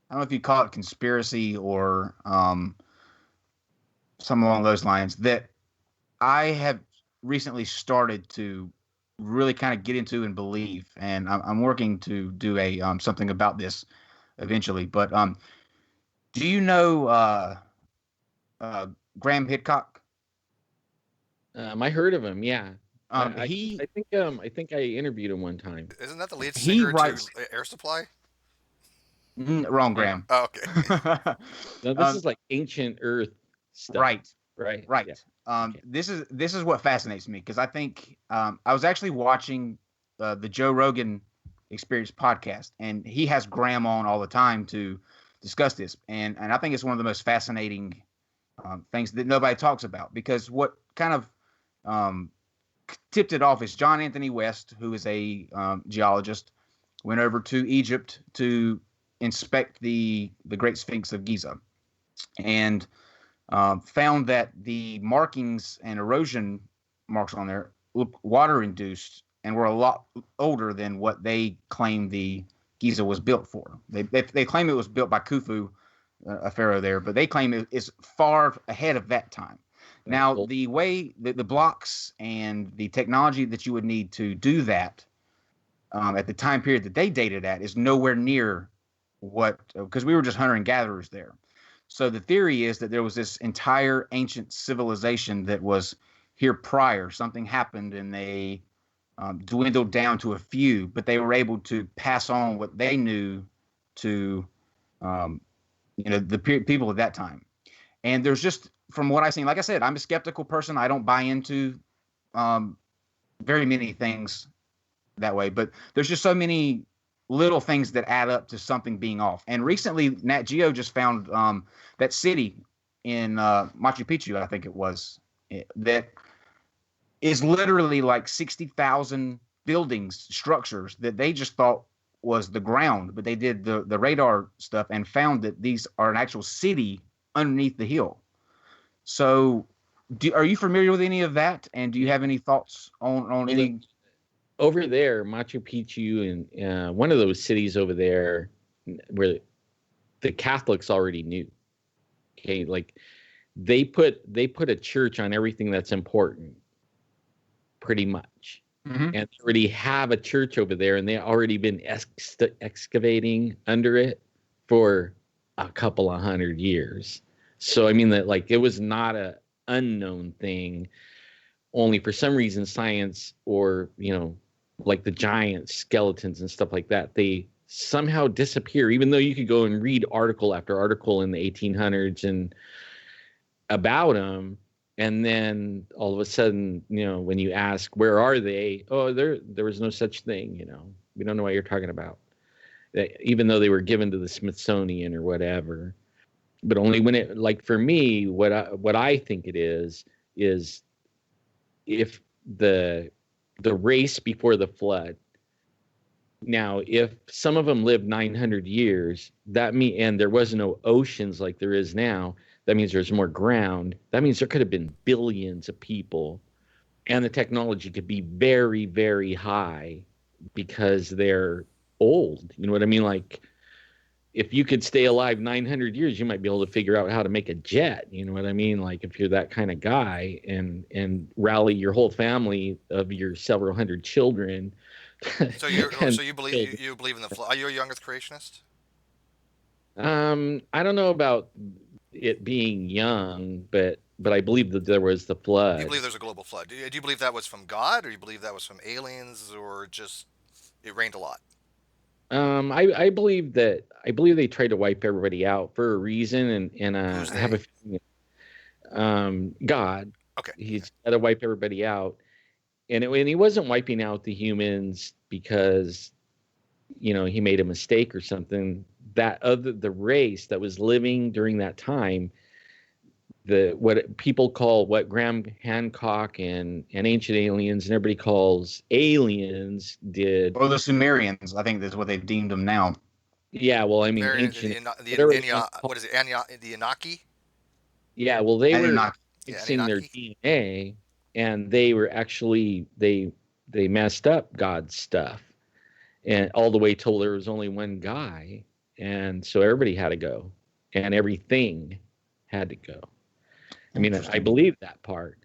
I don't know if you call it conspiracy or something along those lines, that I have recently started to really kind of get into and believe, and I'm working to do a something about this eventually. But do you know uh, Graham Hickok? I heard of him. Yeah. He I think I interviewed him one time. Isn't that the lead he singer writes to Air Supply? wrong, Yeah. Graham. Oh, okay. No, this is like ancient Earth stuff. Right. Right. Right. Yeah. Okay. This is what fascinates me, because I think I was actually watching the Joe Rogan Experience podcast, and he has Graham on all the time to discuss this, and I think it's one of the most fascinating things that nobody talks about, because what kind of um, tipped it off is John Anthony West, who is a geologist, went over to Egypt to inspect the Great Sphinx of Giza, and found that the markings and erosion marks on there looked water induced and were a lot older than what they claim the Giza was built for. They claim it was built by Khufu, a pharaoh there, but they claim it is far ahead of that time. Now, Cool. the way the blocks and the technology that you would need to do that at the time period that they dated at is nowhere near what, because we were just hunter and gatherers there. So the theory is that there was this entire ancient civilization that was here prior. Something happened and they dwindled down to a few, but they were able to pass on what they knew to the people at that time. And there's just, from what I've seen, like I said, I'm a skeptical person. I don't buy into very many things that way, but there's just so many little things that add up to something being off. And recently, Nat Geo just found that city in Machu Picchu, I think it was, that is literally like 60,000 buildings, structures that they just thought was the ground, but they did the radar stuff and found that these are an actual city underneath the hill. So, are you familiar with any of that? And do you have any thoughts on any? Over there, Machu Picchu, and one of those cities over there where the Catholics already knew. Okay, like they put a church on everything that's important, pretty much. Mhm. And they already have a church over there, and they already been excavating under it for a couple of 100 years. So I mean that, like, it was not a unknown thing. Only for some reason, science, or like the giant skeletons and stuff like that, they somehow disappear, even though you could go and read article after article in the 1800s and about them. And then all of a sudden, when you ask, where are they? Oh, there was no such thing. We don't know what you're talking about. Even though they were given to the Smithsonian or whatever. But only when it, like, for me, what I think it is if the race before the flood. Now, if some of them lived 900 years, and there was no oceans like there is now, that means there's more ground. That means there could have been billions of people, and the technology could be very, very high because they're old. You know what I mean? Like, if you could stay alive 900 years, you might be able to figure out how to make a jet. You know what I mean? Like, if you're that kind of guy, and rally your whole family of your several hundred children. So you and so you believe you believe in the flood? Are you a young Earth creationist? I don't know about it being young, but I believe that there was the You flood. believe there's a global flood? Do you believe that was from God, or you believe that was from aliens, or just it rained a lot? I believe they tried to wipe everybody out for a reason, and Who's I have a they? feeling, God, Okay, okay. he's got to wipe everybody out, and he wasn't wiping out the humans because he made a mistake or something. That other the race that was living during that time, the what people call, what Graham Hancock and Ancient Aliens and everybody calls aliens did. Or the Sumerians, I think that's what they've deemed them now. Yeah, well, I mean Marion, ancient, whatever they want to call. what is it? The Anaki? Yeah, well, they were Anunnaki. Yeah, mixing their Anunnaki. DNA, and they were actually they messed up God's stuff, and all the way till there was only one guy, and so everybody had to go, and everything had to go. I mean, I Interesting. believe that part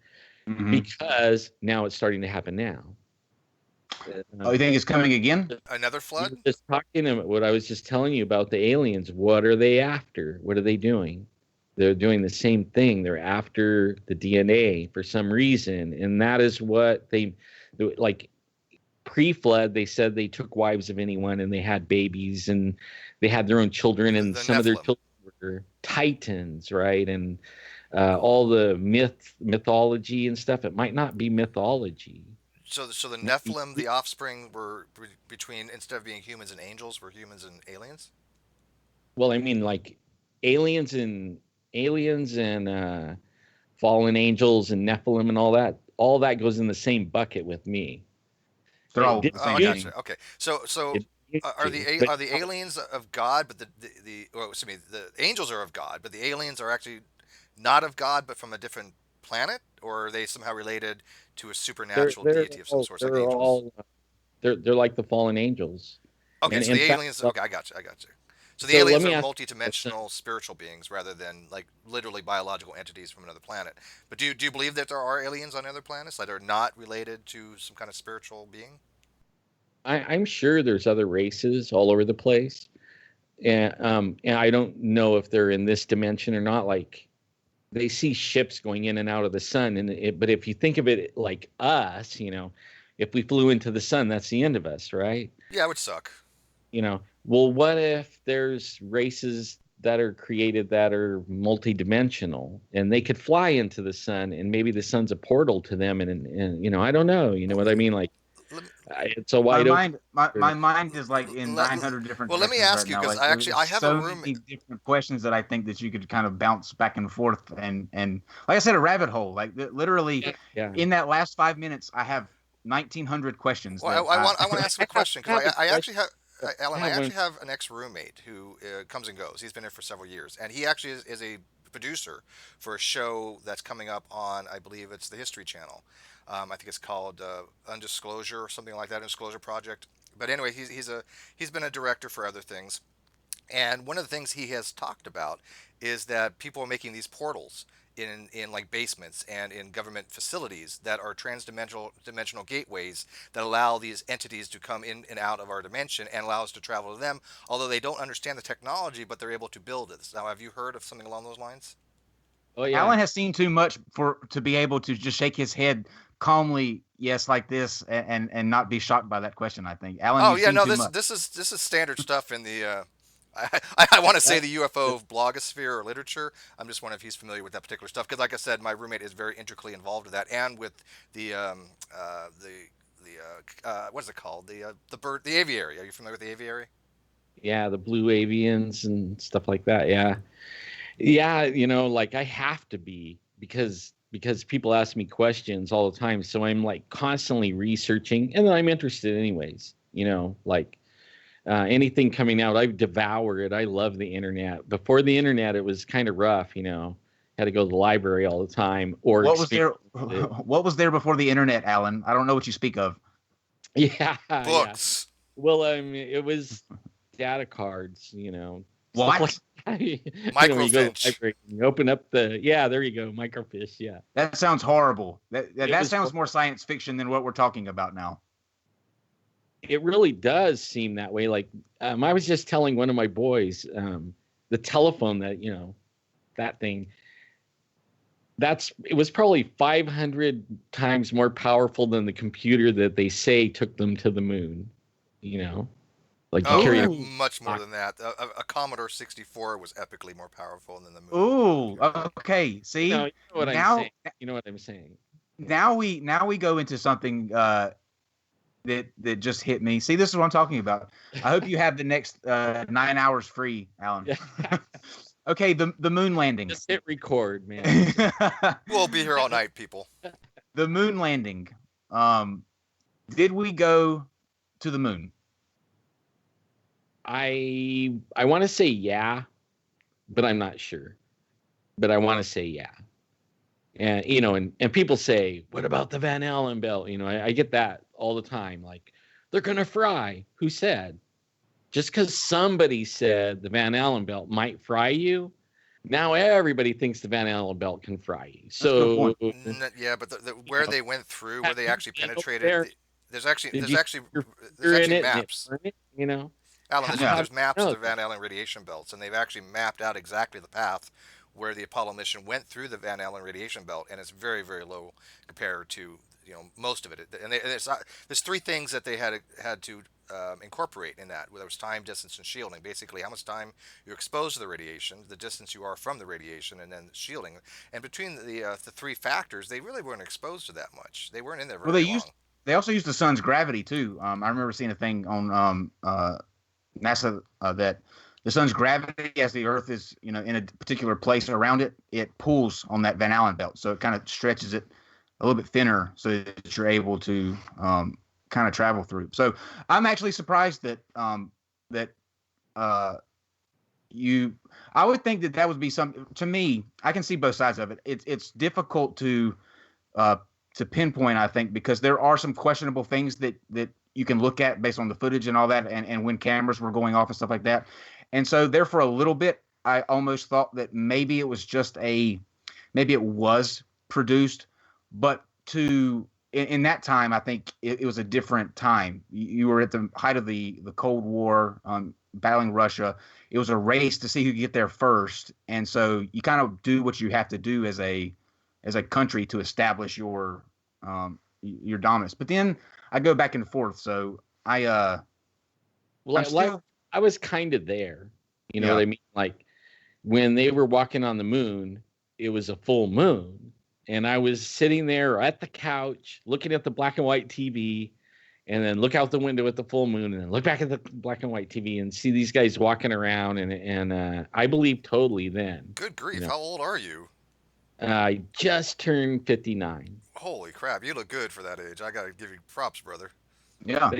Mm-hmm. because now it's starting to happen now. Oh, you think it's coming again? Another You flood? were just talking about what I was just telling you about the aliens. What are they after? What are they doing? They're doing the same thing. They're after the DNA for some reason, and that is what they like. Pre-flood, they said they took wives of anyone, and they had babies, and they had their own children, and The some of their Nephilim. children were titans, right? And all the mythology and stuff. It might not be mythology. So the Nephilim, the offspring, were between, instead of being humans and angels, were humans and aliens. Well, I mean, like aliens and fallen angels and Nephilim and all that goes in the same bucket with me. They're It all did the Oh, I same used, got you. thing. Okay. So it used are to, but are the aliens of God, but the well, excuse me, the angels are of God, but the aliens are actually not of God, but from a different planet, or are they somehow related to a they're supernatural they're deity of some all sort, like they're angels? all they're like the fallen angels, Okay, and so in the fact, aliens. Okay, I got you. I got you. So the so let aliens me are ask you a question. multi-dimensional spiritual beings rather than like literally biological entities from another planet. But do you believe that there are aliens on other planets that are not related to some kind of spiritual being? I'm sure there's other races all over the place, and I don't know if they're in this dimension or not. Like, they see ships going in and out of the sun, but if you think of it like us, if we flew into the sun, that's the end of us, right? Yeah, it would suck. Well, what if there's races that are created that are multidimensional, and they could fly into the sun, and maybe the sun's a portal to them, and I don't know, you know Well, what I mean? Like, let me, it's a My wide open. mind, my mind is like in let, 900 different well, let me directions right ask you now. because Like I there's have a so room. many different questions that I think that you could kind of bounce back and forth, and like I said, a rabbit hole. Like literally, Yeah. in that last 5 minutes, I have 1900 questions Well, that I want to ask him a question I because have a I question. actually have. I Alan, I have one. actually have an ex roommate who comes and goes. He's been here for several years, and he actually is a producer for a show that's coming up on, I believe it's the History Channel. I think it's called Undisclosure or something like that, Undisclosure Project. But anyway, he's been a director for other things, and one of the things he has talked about is that people are making these portals in like basements and in government facilities that are dimensional gateways that allow these entities to come in and out of our dimension and allow us to travel to them, although they don't understand the technology, but they're able to build it. Now, have you heard of something along those lines? Oh yeah. Alan has seen too much for to be able to just shake his head calmly, yes, like this, and not be shocked by that question. I think, Alan, Oh you've yeah, seen no, too much. this is standard stuff in the I want to say That, the UFO blogosphere or literature. I'm just wondering if he's familiar with that particular stuff because, like I said, my roommate is very intricately involved with that and with the what is it called, the bird, the aviary. Are you familiar with the aviary? yeah, the blue avians and stuff like that. Yeah. Yeah, like I have to be because people ask me questions all the time, so I'm like constantly researching, and then I'm interested anyways. Like anything coming out, I devour it. I love the internet. Before the internet, it was kind of rough. Had to go to the library all the time or What was experience there? it. What was there before the internet, Alan? I don't know what you speak of. Yeah, yeah. Books. Well, it was data cards, stuff like What? that. When you go to the Microfinch. library, you open up yeah, there you go, microfiche. Yeah, That sounds horrible. it That was. sounds more science fiction than what we're talking about now. It really does seem that way. Like I was just telling one of my boys, the telephone that thing. It was probably 500 times more powerful than the computer that they say took them to the moon. You know, like you Oh, carry. Ooh, much more than that. A Commodore 64 was epically more powerful than the moon ooh. computer. Okay. See, You know what I'm now saying. You know what I'm saying. we go into something that just hit me. See, this is what I'm talking about. I hope you have the next 9 hours free, Alan. Yeah, Okay, the moon landing. just hit record, man. We'll be here all night, people. The moon landing. Um, did we go to the moon? I want to say yeah, but I'm not sure. But I want to say yeah. And and people say, "What about the Van Allen belt?" I get that all the time. Like, they're gonna fry. Who said? Just because somebody said the Van Allen belt might fry you, now everybody thinks the Van Allen belt can fry you. That's a good So, point. Yeah, but where they went through, where have they you actually been over penetrated, there? there's actually Did there's you actually your there's finger in actually it and it maps. burned it? Alan, How, Yeah. how there's do maps you of know the Van Allen radiation belts, and they've actually mapped out exactly the path where the Apollo mission went through the Van Allen radiation belt, and it's very, very low compared to most of it. And there's three things that they had to incorporate in that. There was time, distance, and shielding. Basically, how much time you're exposed to the radiation, the distance you are from the radiation, and then shielding. And between the three factors, they really weren't exposed to that much. They weren't in there Well, very long. they also used the sun's gravity too. I remember seeing a thing on NASA that the sun's gravity, as the Earth is in a particular place around it, it pulls on that Van Allen belt, so it kind of stretches it a little bit thinner, so that you're able to kind of travel through. So I'm actually surprised that uh, you. I would think that would be some. To me, I can see both sides of it. It's difficult uh, to pinpoint, I think, because there are some questionable things that you can look at based on the footage and all that, and when cameras were going off and stuff like that. And so there for a little bit, I almost thought that maybe maybe it was produced, but in that time, I think it was a different time. You were at the height of the Cold War, battling Russia. It was a race to see who could get there first, and so you kind of do what you have to do as a country to establish your dominance. But then I go back and forth. So Well, I'm still I was kind of there. You know yeah. what I mean? Like, when they were walking on the moon, it was a full moon. And I was sitting there at the couch looking at the black and white TV, and then look out the window at the full moon, and then look back at the black and white TV and see these guys walking around. And I believe totally then. Good grief! How old are you? I just turned 59. Holy crap! You look good for that age. I gotta give you props, brother. Yeah.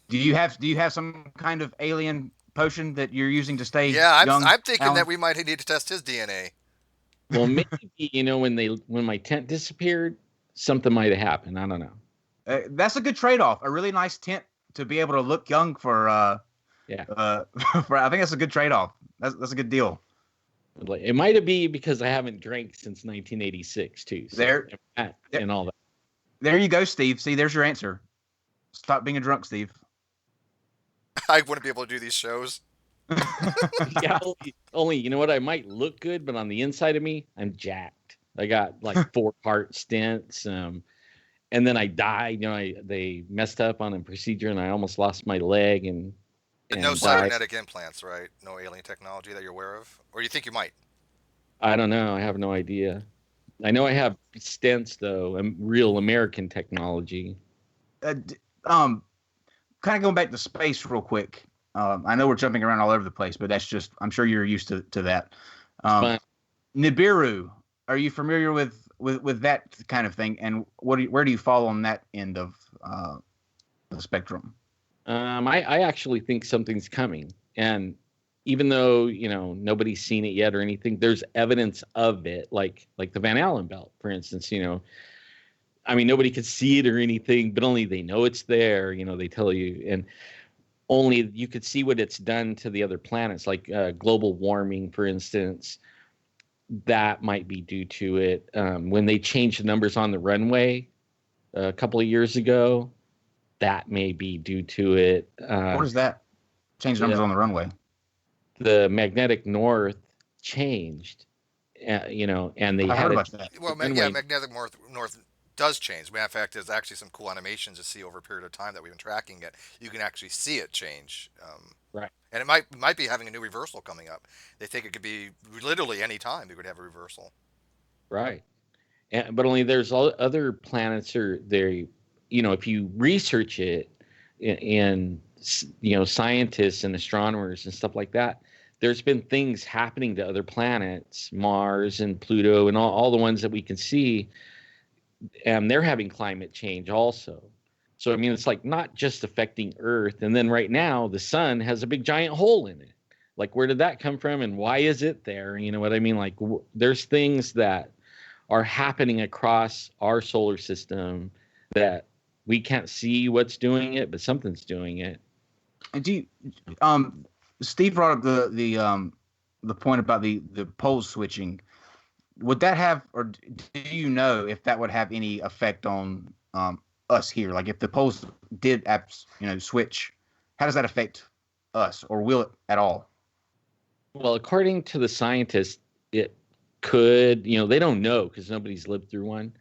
Do you have some kind of alien potion that you're using to stay Yeah, young, I'm thinking Alan? that we might need to test his DNA. Well, maybe, when my tent disappeared, something might have happened. I don't know. That's a good trade-off. A really nice tent to be able to look young for. Yeah. I think that's a good trade-off. That's a good deal. It might have been because I haven't drank since 1986 too. So and all that. There you go, Steve. See, there's your answer. Stop being a drunk, Steve. I wouldn't be able to do these shows. Yeah, only you know what? I might look good, but on the inside of me, I'm jacked. I got like 4-part stents, and then I died. They messed up on a procedure, and I almost lost my leg. And No died. cybernetic implants, right? No alien technology that you're aware of, or you think you might? I don't know. I have no idea. I know I have stents though, real American technology. Kind of going back to space real quick. I know we're jumping around all over the place, but that's just, I'm sure you're used to that. Nibiru, are you familiar with that kind of thing? And where do you fall on that end of the spectrum? I actually think something's coming. And even though, nobody's seen it yet or anything, there's evidence of it, like the Van Allen belt, for instance. I mean, nobody could see it or anything, but only they know it's there. They tell you, and only you could see what it's done to the other planets, like global warming, for instance. That might be due to it. When they changed the numbers on the runway a couple of years ago, that may be due to it. What is that? Change numbers on the runway. The magnetic north changed, and they I had heard it. about that. Well, magnetic north does change. Matter of fact, there's actually some cool animations to see over a period of time that we've been tracking it. You can actually see it change. Right. And it might be having a new reversal coming up. They think it could be literally any time we could have a reversal. Right. But only there's other planets or they, if you research it in scientists and astronomers and stuff like that, there's been things happening to other planets, Mars and Pluto and all the ones that we can see, and they're having climate change also. So, I mean, it's like not just affecting Earth. And then right now, the sun has a big giant hole in it. Like, where did that come from? And why is it there? You know what I mean? Like, there's things that are happening across our solar system that we can't see what's doing it, but something's doing it. And Steve brought up the point about the pole switching. Would that have, or do you know if that would have any effect on us here? Like if the poles did switch, how does that affect us, or will it at all? Well, according to the scientists, it could. They don't know because nobody's lived through one.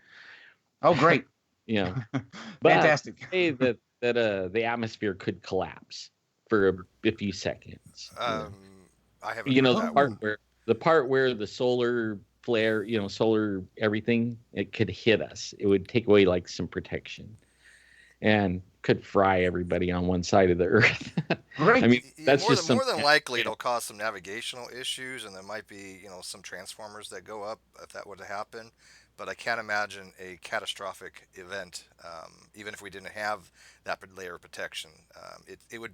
Oh, great! But Fantastic. Say that the atmosphere could collapse for a few seconds. I haven't. The part where the solar flare, solar everything, it could hit us. It would take away like some protection, and could fry everybody on one side of the Earth. Right. I mean, that's more than likely it'll cause some navigational issues, and there might be some transformers that go up if that were to happen. But I can't imagine a catastrophic event, even if we didn't have that layer of protection. It would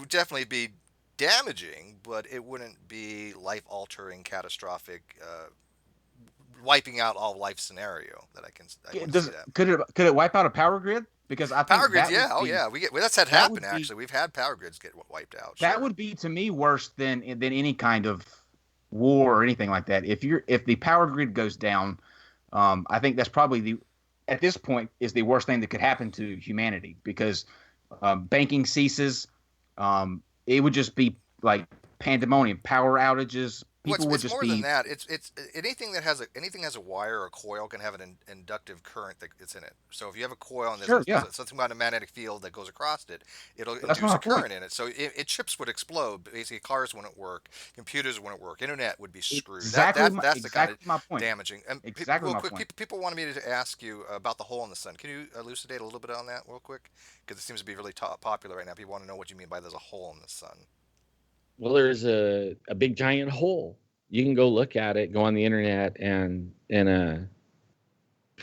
definitely be damaging, but it wouldn't be life-altering, catastrophic, wiping out all life scenario that I can. See that. Could it wipe out a power grid? Because I think power grids, that's had happen. That actually, we've had power grids get wiped out. That would be to me worse than any kind of war or anything like that. If the power grid goes down, I think that's probably at this point is the worst thing that could happen to humanity, because banking ceases. It would just be like pandemonium, power outages. People would just more be than that. It's anything that has a wire or a coil can have an inductive current that's in it. So if you have a coil and there's something about a magnetic field that goes across it, it'll induce a current in it. So chips would explode. Basically, cars wouldn't work, computers wouldn't work, internet would be screwed. That's the kind of damaging. And exactly my point. People wanted me to ask you about the hole in the sun. Can you elucidate a little bit on that real quick? Because it seems to be really popular right now. People want to know what you mean by there's a hole in the sun. Well, there's a big giant hole. You can go look at it, go on the internet and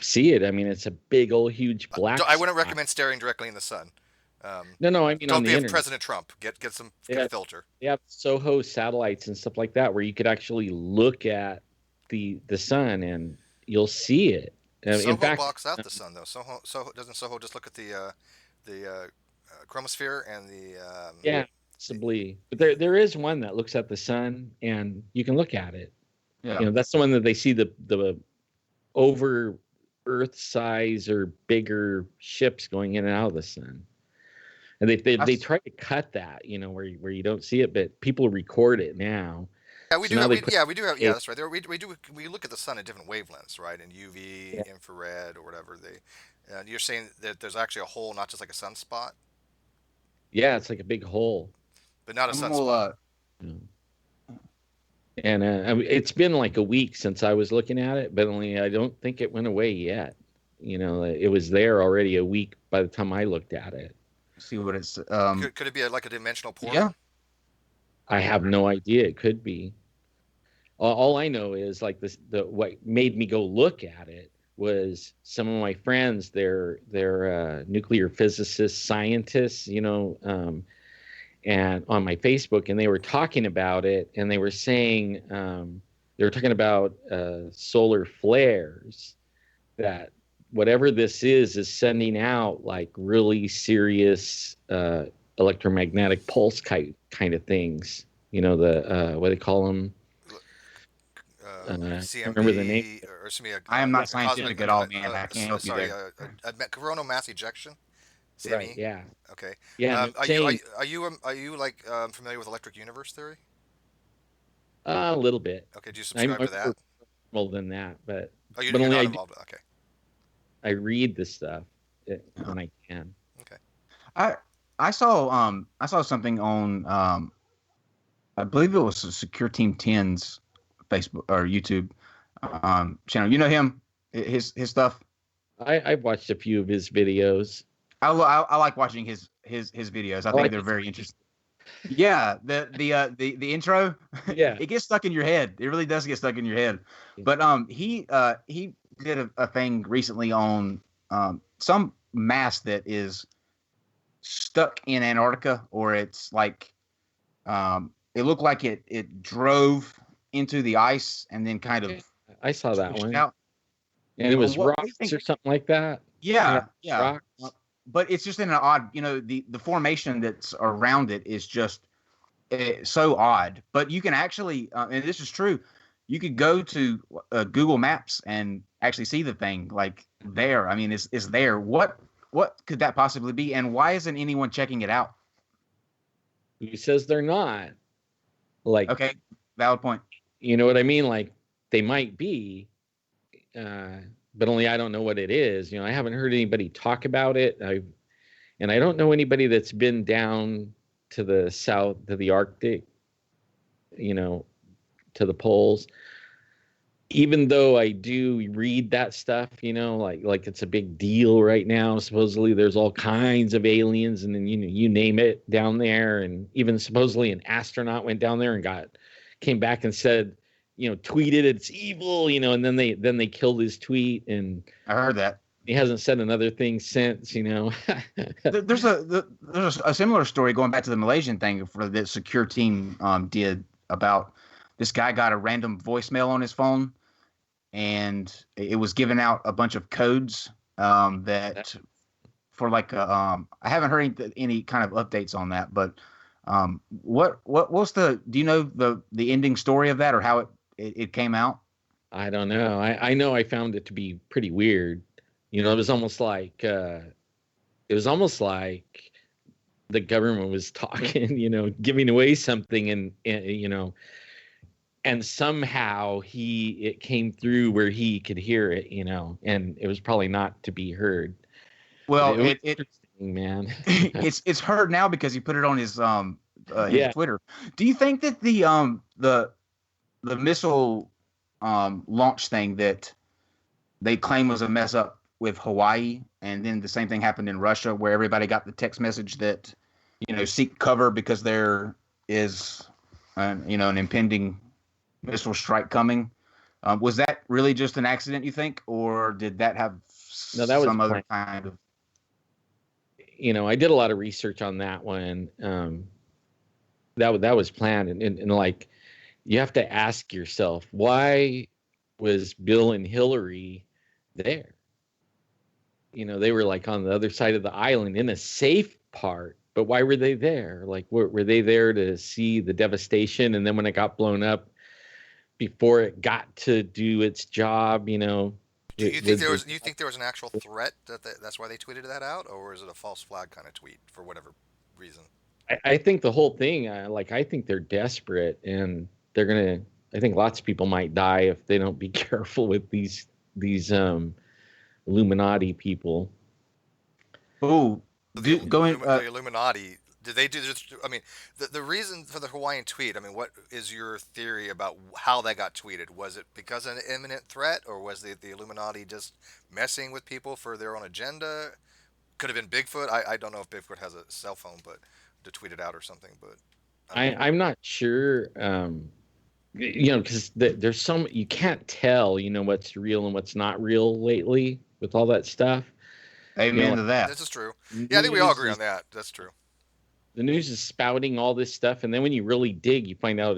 see it. I mean, it's a big old huge black. I wouldn't recommend staring directly in the sun. No. I mean, don't on the be internet. President Trump. Get a filter. They have SOHO satellites and stuff like that where you could actually look at the sun and you'll see it. SOHO in fact, blocks out the sun though. SOHO just look at the chromosphere and the possibly, but there is one that looks at the sun and you can look at it. Yeah. That's the one that they see the over Earth size or bigger ships going in and out of the sun, and they try to cut that where you don't see it, but people record it now. Yeah, we do have. Yeah, that's right. We look at the sun at different wavelengths, right? In UV, infrared, or whatever. You're saying that there's actually a hole, not just like a sunspot. Yeah, it's like a big hole. But not a sunspot. And it's been like a week since I was looking at it, but only I don't think it went away yet. It was there already a week by the time I looked at it. See what it's. Could it be like a dimensional portal? Yeah. I have no idea. It could be. All I know is like this. What made me go look at it was some of my friends. They're nuclear physicists, scientists. And on my Facebook, and they were talking about it, and they were saying they were talking about solar flares that whatever this is sending out like really serious electromagnetic pulse kind of things. You know, the what do they call them? I can't remember the name. CMB or excuse me, I am not cosmic. scientific at all, man. I can't help you Sorry, there. coronal mass ejection, Right. CME. Yeah. Okay. Yeah. And Are it's saying you like familiar with electric universe theory? a little bit. Okay. Do you I'm subscribe to more that? formal than that, Oh, but you're only not involved. Okay. I read the stuff when I can. Okay. I I saw something on I believe it was Secure Team 10's Facebook or YouTube channel. You know him, his stuff. I've watched a few of his videos. I like watching his videos. I I think like they're his very interesting. Yeah, the intro, Yeah. it gets stuck in your head. It really does get stuck in your head. But he did a thing recently on some mass that is stuck in Antarctica, or it's like it looked like it drove into the ice and then kind of I saw that pushed one. out. And it was What do you rocks think? or something like that. Yeah, yeah. Rocks. But it's just in an odd, the formation that's around it is just so odd. But you can actually, and this is true, you could go to Google Maps and actually see the thing like there. I mean, it's there. What could that possibly be? And why isn't anyone checking it out? Who says they're not? Like, Okay, valid point. you know what I mean? Like they might be, but only I don't know what it is. You know, I haven't heard anybody talk about it. And I don't know anybody that's been down to the south, to the Arctic, you know, to the poles. Even though I do read that stuff, you know, like it's a big deal right now. Supposedly there's all kinds of aliens, and then you name it down there, and even supposedly an astronaut went down there and came back and said, you know, tweeted it's evil, you know, and then they killed his tweet, and I heard that. he hasn't said another thing since, you know. There's a similar story going back to the Malaysian thing for the secure team did about this guy got a random voicemail on his phone, and it was giving out a bunch of codes that for like I haven't heard any kind of updates on that, but what's do you know the ending story of that, or how it came out? I don't know. I know I found it to be pretty weird. You know, it was almost like the government was talking, you know, giving away something, and you know, and somehow it came through where he could hear it, you know, and it was probably not to be heard. Well, it interesting, man. it's heard now because he put it on his Yeah. Twitter. Do you think that the missile launch thing that they claim was a mess up with Hawaii, and then the same thing happened in Russia, where everybody got the text message that, you know, seek cover because there is an impending missile strike coming? Was that really just an accident, you think, or did that have some other kind of? You know, I did a lot of research on that one. That was planned, and like, you have to ask yourself, why was Bill and Hillary there? You know, they were like on the other side of the island in a safe part, but why were they there? Like, were they there to see the devastation? And then when it got blown up, before it got to do its job, you know. Do you think there was an actual threat that's why they tweeted that out, or is it a false flag kind of tweet for whatever reason? I think the whole thing, I think they're desperate, and they're gonna. I think lots of people might die if they don't be careful with these Illuminati people. Oh, The Illuminati. Did they do this? I mean, the reason for the Hawaiian tweet, I mean, what is your theory about how that got tweeted? Was it because of an imminent threat, or was the Illuminati just messing with people for their own agenda? Could have been Bigfoot. I don't know if Bigfoot has a cell phone, but to tweet it out or something. But I'm not sure. You know, because there's some, you can't tell, you know, what's real and what's not real lately with all that stuff. Amen to that. This is true. Yeah, I think we all agree on that. That's true. The news is spouting all this stuff, and then when you really dig, you find out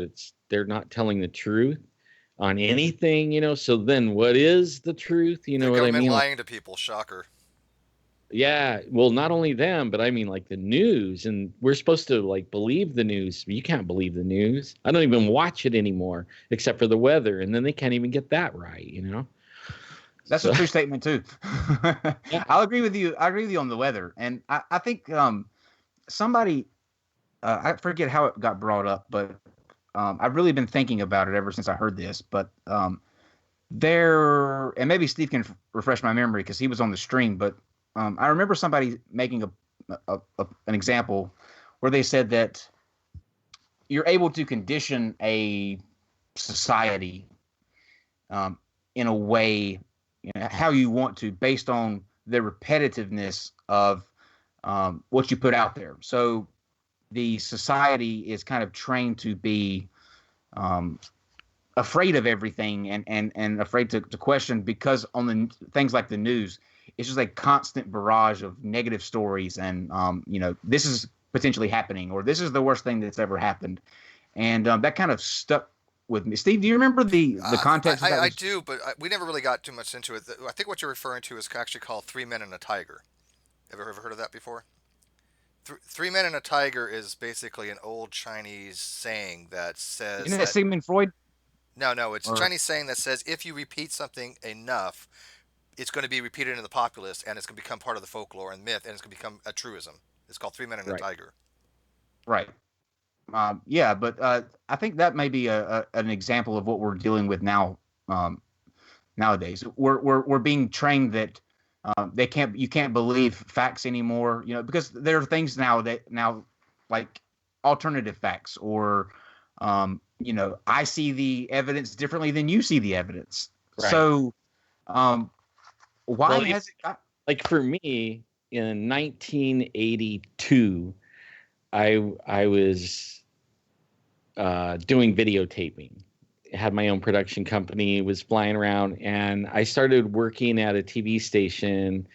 they're not telling the truth. on anything, so then what is the truth? You The know what I government mean? lying to people, shocker. Yeah, well, not only them, but I mean like the news, and we're supposed to like believe the news. You can't believe the news. I don't even watch it anymore, except for the weather, and then they can't even get that right. That's So a true statement too. yeah, I'll agree with you. I agree with you on the weather, and I think somebody I forget how it got brought up, but I've really been thinking about it ever since I heard this. But there, and maybe Steve can refresh my memory because he was on the stream. But I remember somebody making an example where they said that you're able to condition a society in a way, how you want to, based on the repetitiveness of what you put out there. So the society is kind of trained to be afraid of everything and afraid to question, because on the things like the news, it's just a constant barrage of negative stories and this is potentially happening, or this is the worst thing that's ever happened, and that kind of stuck with me. Steve, do you remember the context of that? I do, but we never really got too much into it. I think what you're referring to is actually called Three Men and a Tiger. Ever heard of that before? Three Men and a Tiger is basically an old Chinese saying that says Isn't that that. Sigmund Freud? No, it's a Or Chinese saying that says if you repeat something enough, it's going to be repeated in the populace, and it's going to become part of the folklore and myth, and it's going to become a truism. It's called Three Men and a right. Tiger. right. Yeah, but I think that may be an example of what we're dealing with now. Nowadays, we're being trained that you can't believe facts anymore. Because there are things now like alternative facts, or I see the evidence differently than you see the evidence. Right. So why Well, has it got? like for me in 1982, I was doing videotaping. I had my own production company, was flying around, and I started working at a TV station,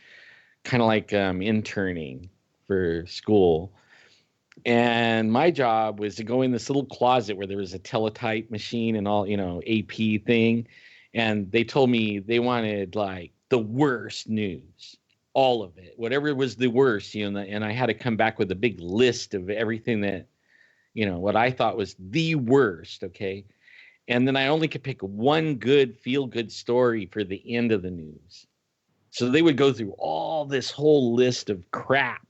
kind of like interning for school. And my job was to go in this little closet where there was a teletype machine and all, AP thing. And they told me they wanted like the worst news, all of it, whatever was the worst, and I had to come back with a big list of everything that, what I thought was the worst. Okay. And then I only could pick one good feel good story for the end of the news. So they would go through all this whole list of crap,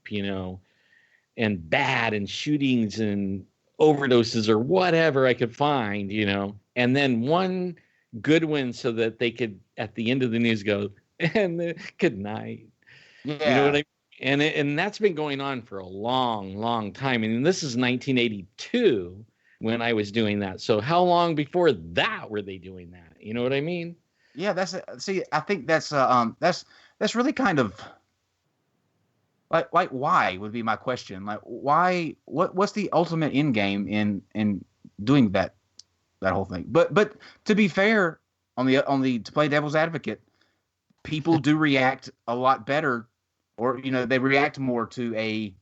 and bad and shootings and overdoses or whatever I could find, and then one good one so that they could, at the end of the news, go, and good night. Yeah. You know what I mean? And that's been going on for a long, long time. And this is 1982 when I was doing that. So how long before that were they doing that? You know what I mean? Yeah, see, I think that's really kind of like why would be my question. Like why? What's the ultimate end game in doing that whole thing? But to be fair, to play devil's advocate, people do react a lot better, or they react more to a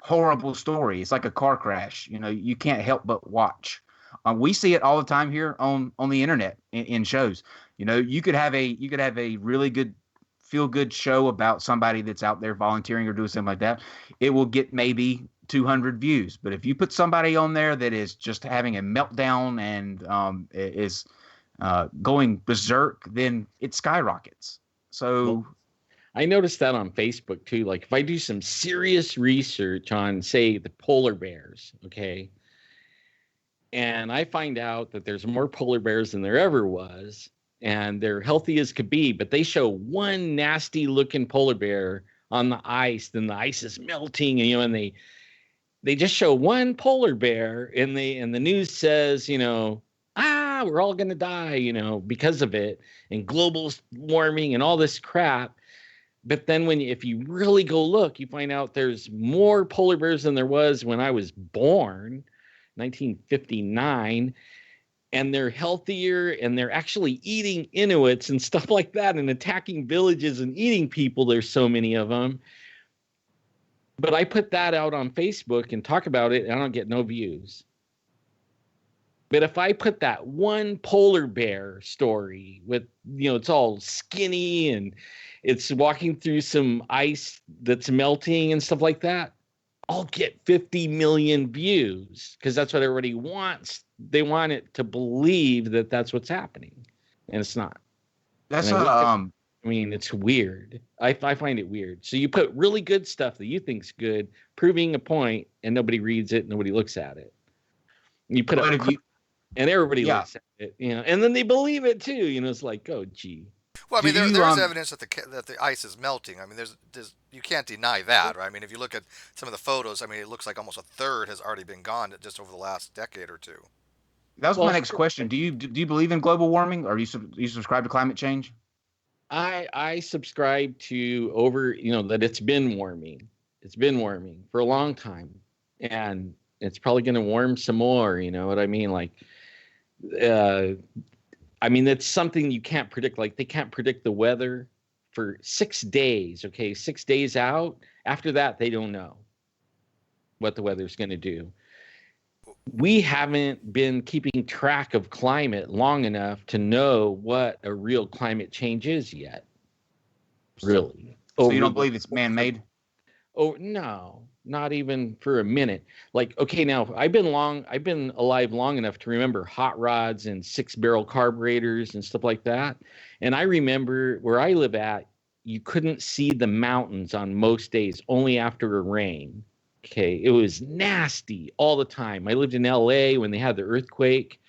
horrible story. It's like a car crash. You can't help but watch. We see it all the time here on the internet in shows. You could have a really good feel good show about somebody that's out there volunteering or doing something like that. It will get maybe 200 views. But if you put somebody on there that is just having a meltdown and is going berserk, then it skyrockets. So. Well, I noticed that on Facebook too. Like if I do some serious research on, say, the polar bears, okay, and I find out that there's more polar bears than there ever was, and they're healthy as could be, but they show one nasty looking polar bear on the ice, then the ice is melting, and they just show one polar bear, and the news says, we're all gonna die, because of it, and global warming and all this crap. But then if you really go look, you find out there's more polar bears than there was when I was born, 1959, and they're healthier, and they're actually eating Inuits and stuff like that, and attacking villages and eating people. There's so many of them. But I put that out on Facebook and talk about it, and I don't get no views. But if I put that one polar bear story with, it's all skinny and it's walking through some ice that's melting and stuff like that, I'll get 50 million views because that's what everybody wants. They want it to believe that that's what's happening, and it's not. That's it's weird. I find it weird. So you put really good stuff that you think's good, proving a point, and nobody reads it, nobody looks at it. You put it, and everybody looks at it, and then they believe it too. It's like, oh, gee. Well, I mean, there's evidence that the ice is melting. I mean, there's you can't deny that, right? I mean, if you look at some of the photos, I mean, it looks like almost a third has already been gone just over the last decade or two. That was my next question. Do you believe in global warming, or you subscribe to climate change? I subscribe to that it's been warming. It's been warming for a long time, and it's probably going to warm some more. You know what I mean? Like, it's something you can't predict. Like, they can't predict the weather for 6 days. Okay, 6 days out. After that, they don't know what the weather's going to do. We haven't been keeping track of climate long enough to know what a real climate change is yet. Really. So you don't believe it's man-made? Oh, no, not even for a minute. Like, okay, now I've been alive long enough to remember hot rods and 6-barrel carburetors and stuff like that. And I remember where I live at, you couldn't see the mountains on most days, only after a rain. Okay, it was nasty all the time. I lived in LA when they had the earthquake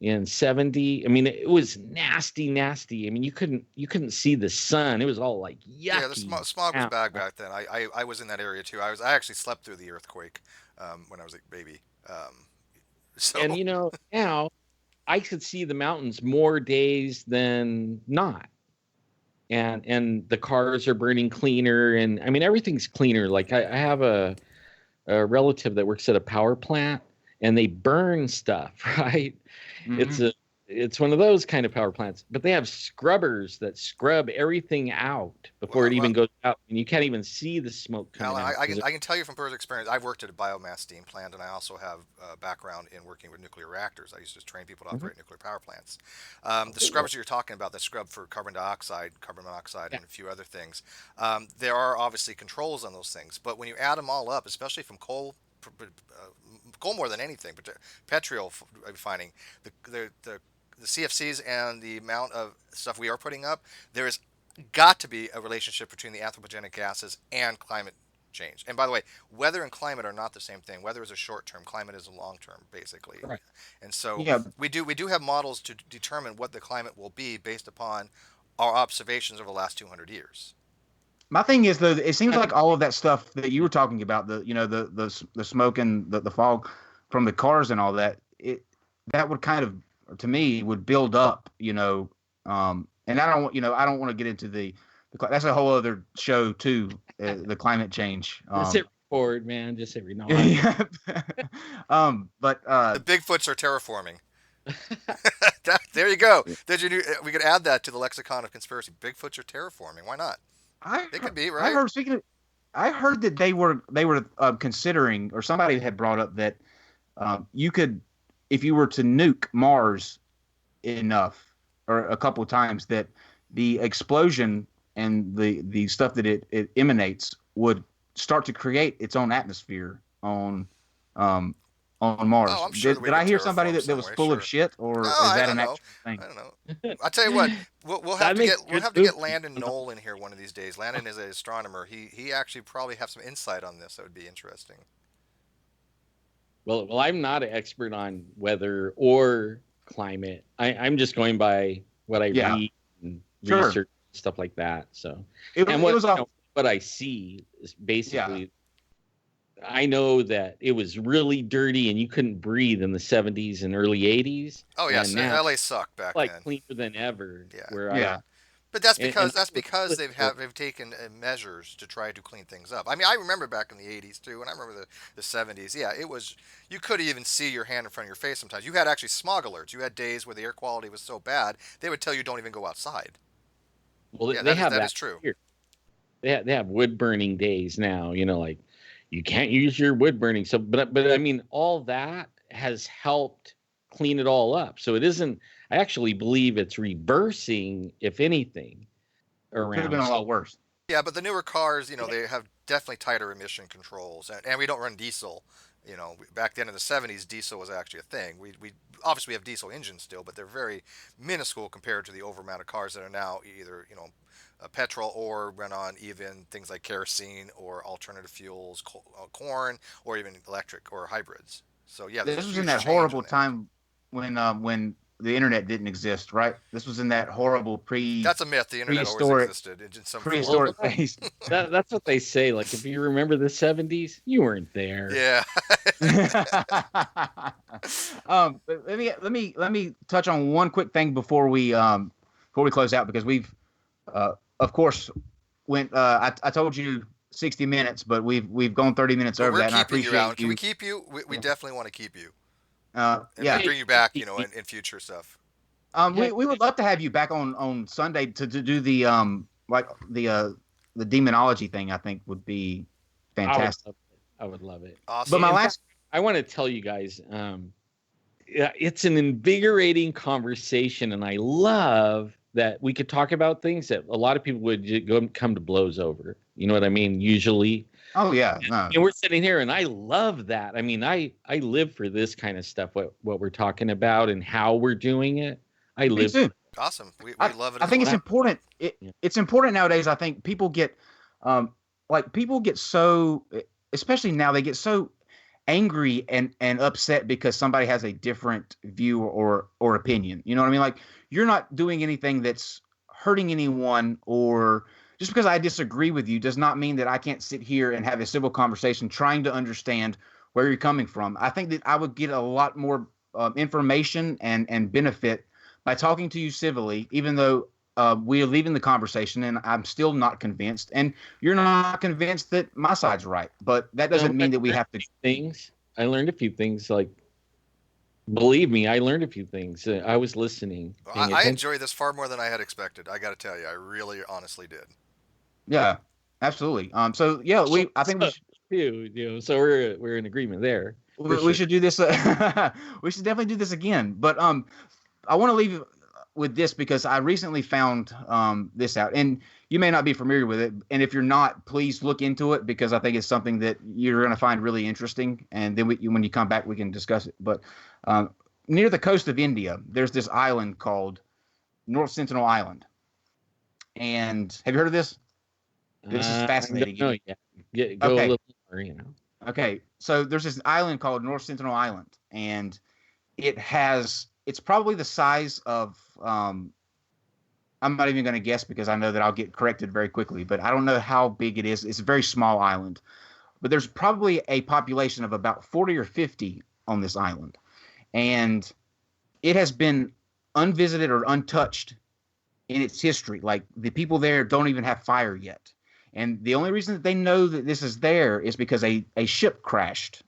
in 70. I mean, it was nasty. I mean, you couldn't see the sun. It was all like yucky. Yeah, the smog was bad back then. I was in that area too. I actually slept through the earthquake when I was a baby. And now I could see the mountains more days than not. And the cars are burning cleaner, and I mean, everything's cleaner. Like, I have a relative that works at a power plant, and they burn stuff, right? Mm-hmm. It's one of those kind of power plants, but they have scrubbers that scrub everything out before it even goes out, and you can't even see the smoke coming out. I can tell you from personal experience. I've worked at a biomass steam plant, and I also have a background in working with nuclear reactors. I used to train people to operate nuclear power plants. The scrubbers that you're talking about, that scrub for carbon dioxide, and a few other things, there are obviously controls on those things. But when you add them all up, especially from coal more than anything, but petrol refining, the CFCs and the amount of stuff we are putting up, there has got to be a relationship between the anthropogenic gases and climate change. And by the way, weather and climate are not the same thing. Weather is a short term, climate is a long term, basically. Right. And so we do have models to determine what the climate will be based upon our observations over the last 200 years. My thing is, though, it seems like all of that stuff that you were talking about, the smoke and the fog from the cars and all that, that would kind of, to me, would build up, and I don't want to get into that's a whole other show too, the climate change. Just hit record, man. Just hit record. But the Bigfoots are terraforming. There you go. We could add that to the lexicon of conspiracy. Bigfoots are terraforming. Why not? They could be, right? I heard that they were considering, or somebody had brought up that you could, if you were to nuke Mars enough, or a couple of times, that the explosion and the stuff that it emanates would start to create its own atmosphere on Mars. Oh, I'm sure did I hear somebody that was full of shit, or is that an actual thing? I don't know. I'll tell you what, we'll have to get Landon Knoll in here one of these days. Landon is an astronomer. He actually probably have some insight on this that would be interesting. Well, I'm not an expert on weather or climate. I'm just going by what I read and research and stuff like that. So, what I see is basically. Yeah. I know that it was really dirty and you couldn't breathe in the 70s and early 80s. Oh yes, LA sucked back then. Cleaner than ever. Yeah. But that's because they've taken measures to try to clean things up. I mean, I remember back in the 80s too, and I remember the 70s. Yeah, it was, you couldn't even see your hand in front of your face sometimes. You had actually smog alerts. You had days where the air quality was so bad, they would tell you don't even go outside. Well, that is true. Here. They have wood burning days now, like, you can't use your wood burning. So, but I mean, all that has helped clean it all up. So it isn't. I actually believe it's reversing, if anything, around. Could have been a lot worse. Yeah, but the newer cars, they have definitely tighter emission controls, and we don't run diesel. Back then in the '70s, diesel was actually a thing. We obviously have diesel engines still, but they're very minuscule compared to the over amount of cars that are now either petrol or run on even things like kerosene or alternative fuels, corn, or even electric or hybrids. So yeah, this was in that horrible time when the internet didn't exist, right? This was in that horrible That's a myth. The internet always existed in some prehistoric phase. That's what they say. Like, if you remember the '70s, you weren't there. Yeah. But let me touch on one quick thing before we close out, because we've of course went. I told you 60 minutes, but we've gone 30 minutes over that. And I appreciate you. Can we keep you? We definitely want to keep you. Yeah, bring you back, in future stuff. We would love to have you back on Sunday to do the the demonology thing. I think would be fantastic. I would love it. Awesome. But I want to tell you guys, it's an invigorating conversation, and I love that we could talk about things that a lot of people would come to blows over. You know what I mean? Usually. Oh yeah, and we're sitting here, and I love that. I mean, I live for this kind of stuff. What we're talking about and how we're doing it. I live. Me too. Awesome. We love it. I think it's important. It's important nowadays. I think people get so, especially now, they get so angry and upset because somebody has a different view or opinion. You know what I mean? Like, you're not doing anything that's hurting anyone, or just because I disagree with you does not mean that I can't sit here and have a civil conversation trying to understand where you're coming from. I think that I would get a lot more information and benefit by talking to you civilly, even though we are leaving the conversation and I'm still not convinced, and you're not convinced that my side's right. But that doesn't mean that we have to. I learned a few things. Like, believe me, I learned a few things. I was listening. I enjoy this far more than I had expected. I got to tell you, I really, honestly did. Yeah, absolutely. So yeah, I think we should. So we're in agreement there. We should do this. We should definitely do this again. But I want to leave with this because I recently found this out, and you may not be familiar with it. And if you're not, please look into it, because I think it's something that you're going to find really interesting. And then when you come back, we can discuss it. But near the coast of India, there's this island called North Sentinel Island. And have you heard of this? This is fascinating. No, yeah. Go a little more, Okay, so there's this island called North Sentinel Island, and it's probably the size of, I'm not even going to guess because I know that I'll get corrected very quickly, but I don't know how big it is. It's a very small island, but there's probably a population of about 40 or 50 on this island, and it has been unvisited or untouched in its history. Like, the people there don't even have fire yet. And the only reason that they know that this is there is because a ship crashed.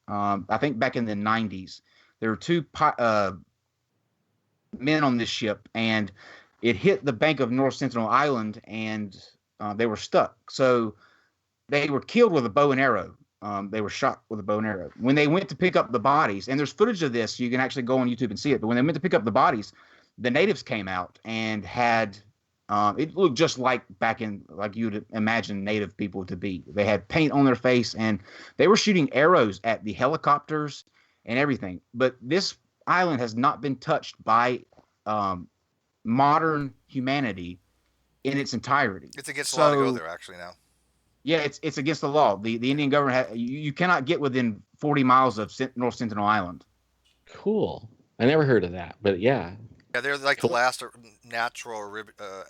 I think back in the 90s. There were two men on this ship, and it hit the bank of North Sentinel Island, and they were stuck. So they were killed with a bow and arrow. They were shot with a bow and arrow. When they went to pick up the bodies, and there's footage of this, you can actually go on YouTube and see it. But when they went to pick up the bodies, the natives came out and had it looked just like back in, like you'd imagine native people to be. They had paint on their face, and they were shooting arrows at the helicopters and everything. But this island has not been touched by modern humanity in its entirety. It's against the law to go there, actually, now. Yeah, it's against the law. The Indian government you cannot get within 40 miles of North Sentinel Island. Cool. I never heard of that, but yeah. Yeah, they're like the last natural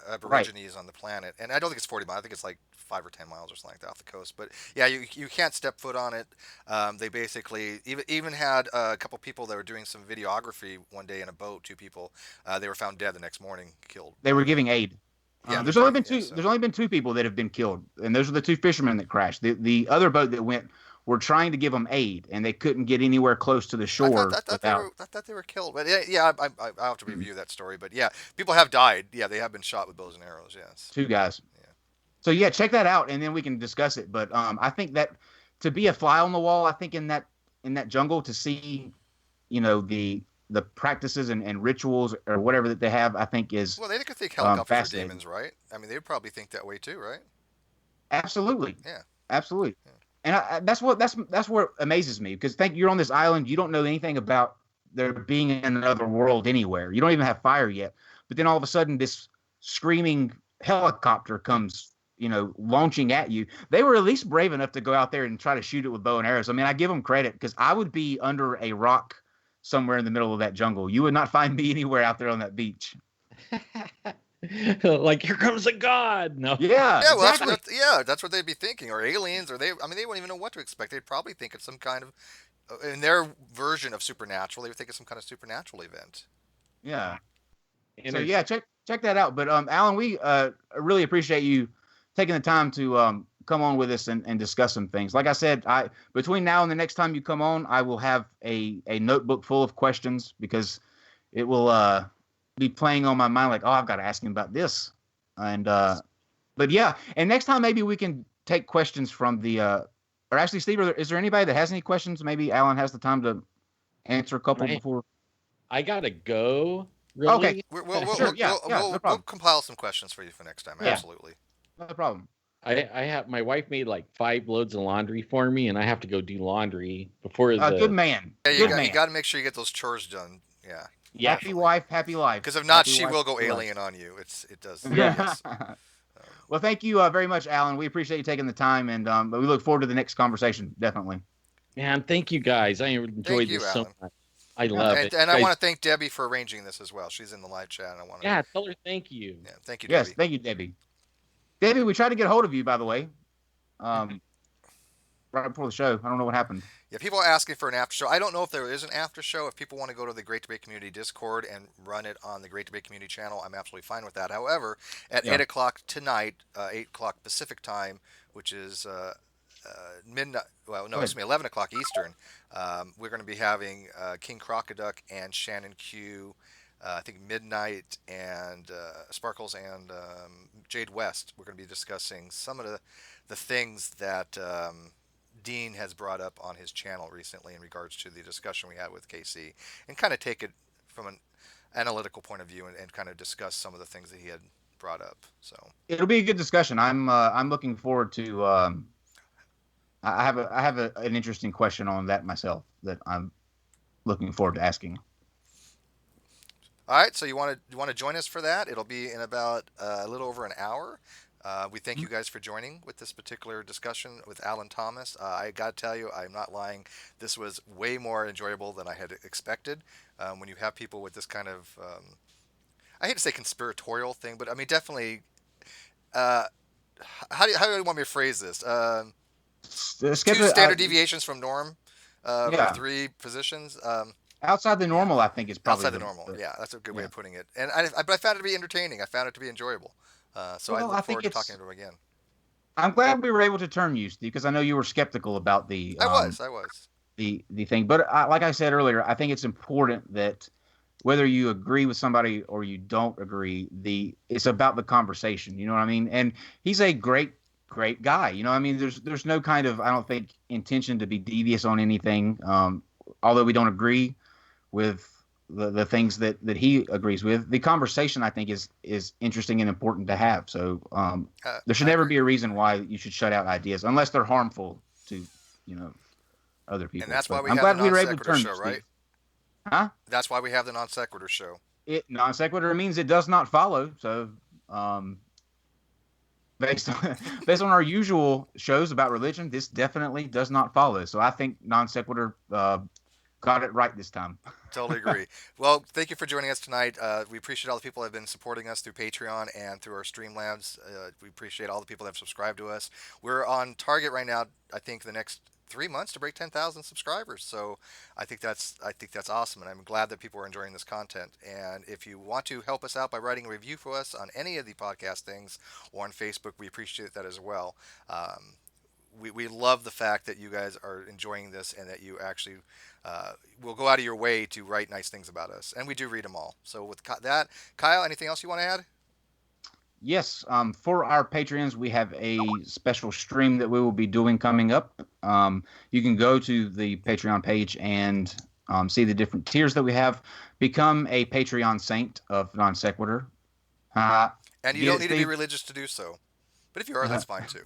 aborigines on the planet, and I don't think it's 40 miles. I think it's like 5 or 10 miles or something like that off the coast. But yeah, you can't step foot on it. They basically even had a couple people that were doing some videography one day in a boat. 2 people, they were found dead the next morning, killed. They were giving aid. Yeah, there's only been two. There's only been 2 people that have been killed, and those are the 2 fishermen that crashed. The other boat that went were trying to give them aid, and they couldn't get anywhere close to the shore. I thought they were killed. But yeah, I'll have to review that story. But yeah, people have died. Yeah, they have been shot with bows and arrows. Yes. 2 guys. Yeah. So yeah, check that out, and then we can discuss it. But I think that to be a fly on the wall, I think in that jungle, to see, the the practices and rituals or whatever that they have, I think is Well, they could think helicopters are fascinating. demons, right? I mean, they'd probably think that way too, right? Absolutely, Yeah. absolutely. Yeah. And that's what amazes me, because think you're on this island, you don't know anything about there being another world anywhere. You don't even have fire yet, but then all of a sudden this screaming helicopter comes, launching at you. They were at least brave enough to go out there and try to shoot it with bow and arrows. I mean, I give them credit, because I would be under a rock somewhere in the middle of that jungle. You would not find me anywhere out there on that beach. Like, here comes a god. No. Yeah, Yeah, well, exactly. that's what they'd be thinking, or aliens, or I mean, they wouldn't even know what to expect. They'd probably think it's some kind of, in their version of supernatural, they would think it's some kind of supernatural event. Yeah. And So yeah, check that out. But Alan, we really appreciate you taking the time to come on with us and discuss some things. Like I said, between now and the next time you come on, I will have a notebook full of questions, because it will be playing on my mind, like, oh, I've got to ask him about this. And but yeah, and next time maybe we can take questions from the or actually, Steve, is there anybody that has any questions? Maybe Alan has the time to answer a couple before. I gotta go. Really? Okay. We'll No problem. compile some questions for you for next time. Yeah. Absolutely. No problem. I have my wife made like 5 loads of laundry for me, and I have to go do laundry before Good man. Yeah, You got to make sure you get those chores done. Yeah. Happy wife, happy life. Because if not, happy she wife, will go happy alien on you. It does. Yeah. Yes. Well, thank you very much, Alan. We appreciate you taking the time, and but we look forward to the next conversation. Definitely. Man, thank you guys. I enjoyed this so much. I love it. And I want to thank Debbie for arranging this as well. She's in the live chat. And I want to. Yeah, tell her thank you. Yeah, thank you, Yes, Debbie. thank you, Debbie. Debbie, we tried to get a hold of you, by the way. Right before the show. I don't know what happened. Yeah, people are asking for an after show. I don't know if there is an after show. If people want to go to the Great Debate Community Discord and run it on the Great Debate Community channel, I'm absolutely fine with that. However, at 8 o'clock tonight, 8 o'clock Pacific time, which is midnight, well, no, excuse me, 11 o'clock Eastern, we're going to be having King Crocoduck and Shannon Q, I think Midnight and Sparkles and Jade West. We're going to be discussing some of the things that Dean has brought up on his channel recently in regards to the discussion we had with KC, and kind of take it from an analytical point of view and kind of discuss some of the things that he had brought up. So it'll be a good discussion. I'm looking forward to. I have an interesting question on that myself that I'm looking forward to asking. All right, so you want to join us for that? It'll be in about a little over an hour. We thank you guys for joining with this particular discussion with Alan Thomas. I got to tell you, I'm not lying. This was way more enjoyable than I had expected. When you have people with this kind of, I hate to say conspiratorial thing, but I mean, definitely, how do you want me to phrase this? 2 standard deviations from norm, or 3 positions. Outside the normal, I think is probably outside the normal. Yeah, that's a good way of putting it. And but I found it to be entertaining. I found it to be enjoyable. So I look forward to talking to him again. I'm glad we were able to turn you, Steve, because I know you were skeptical about the. I was. The thing, but like I said earlier, I think it's important that whether you agree with somebody or you don't agree, it's about the conversation. You know what I mean? And he's a great guy. You know, I mean, there's no kind of, I don't think, intention to be devious on anything. Although we don't agree with the things that he agrees with, the conversation, I think, is interesting and important to have. So there should never be a reason why you should shut out ideas unless they're harmful to other people. And that's why I'm glad we were able to turn show, right? Huh? That's why we have the non sequitur show. Non sequitur means it does not follow. So based on our usual shows about religion, this definitely does not follow. So I think non sequitur got it right this time. Totally agree. Well, thank you for joining us tonight. We appreciate all the people that have been supporting us through Patreon and through our Streamlabs. We appreciate all the people that have subscribed to us. We're on target right now, I think, the next 3 months to break 10,000 subscribers. So I think that's awesome, and I'm glad that people are enjoying this content. And if you want to help us out by writing a review for us on any of the podcast things or on Facebook, we appreciate that as well. We love the fact that you guys are enjoying this and that you actually will go out of your way to write nice things about us. And we do read them all. So with that, Kyle, anything else you want to add? Yes. For our Patreons, we have a special stream that we will be doing coming up. You can go to the Patreon page and see the different tiers that we have, become a Patreon saint of Non Sequitur. Uh, And you Get don't it, need to be Steve? religious to do so. But if you are, that's fine too.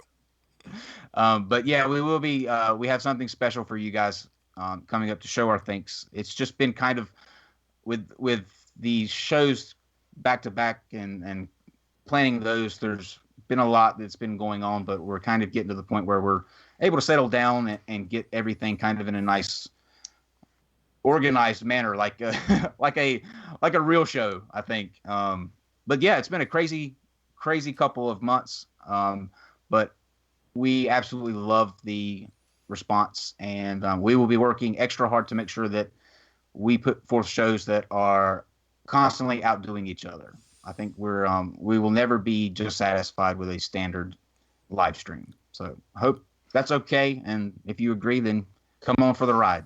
But yeah, we will be. We have something special for you guys coming up to show our thanks. It's just been kind of with these shows back to back and planning those. There's been a lot that's been going on, but we're kind of getting to the point where we're able to settle down and get everything kind of in a nice, organized manner, like a, like a real show, I think. But yeah, it's been a crazy couple of months. But we absolutely love the response, and we will be working extra hard to make sure that we put forth shows that are constantly outdoing each other. I think we will never be just satisfied with a standard live stream. So I hope that's okay, and if you agree, then come on for the ride.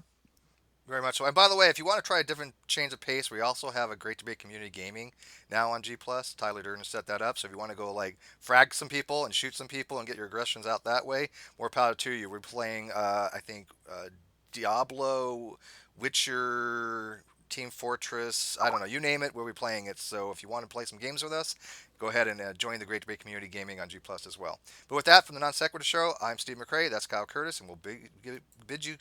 Very much so. And by the way, if you want to try a different change of pace, we also have a Great Debate Community Gaming now on G Plus. Tyler Durden set that up. So if you want to go like frag some people and shoot some people and get your aggressions out that way, more power to you. We're playing, I think, Diablo, Witcher, Team Fortress. I don't know. You name it, we'll be playing it. So if you want to play some games with us, go ahead and join the Great Debate Community Gaming on G Plus as well. But with that, from the Non Sequitur Show, I'm Steve McCrae. That's Kyle Curtis, and we'll bid you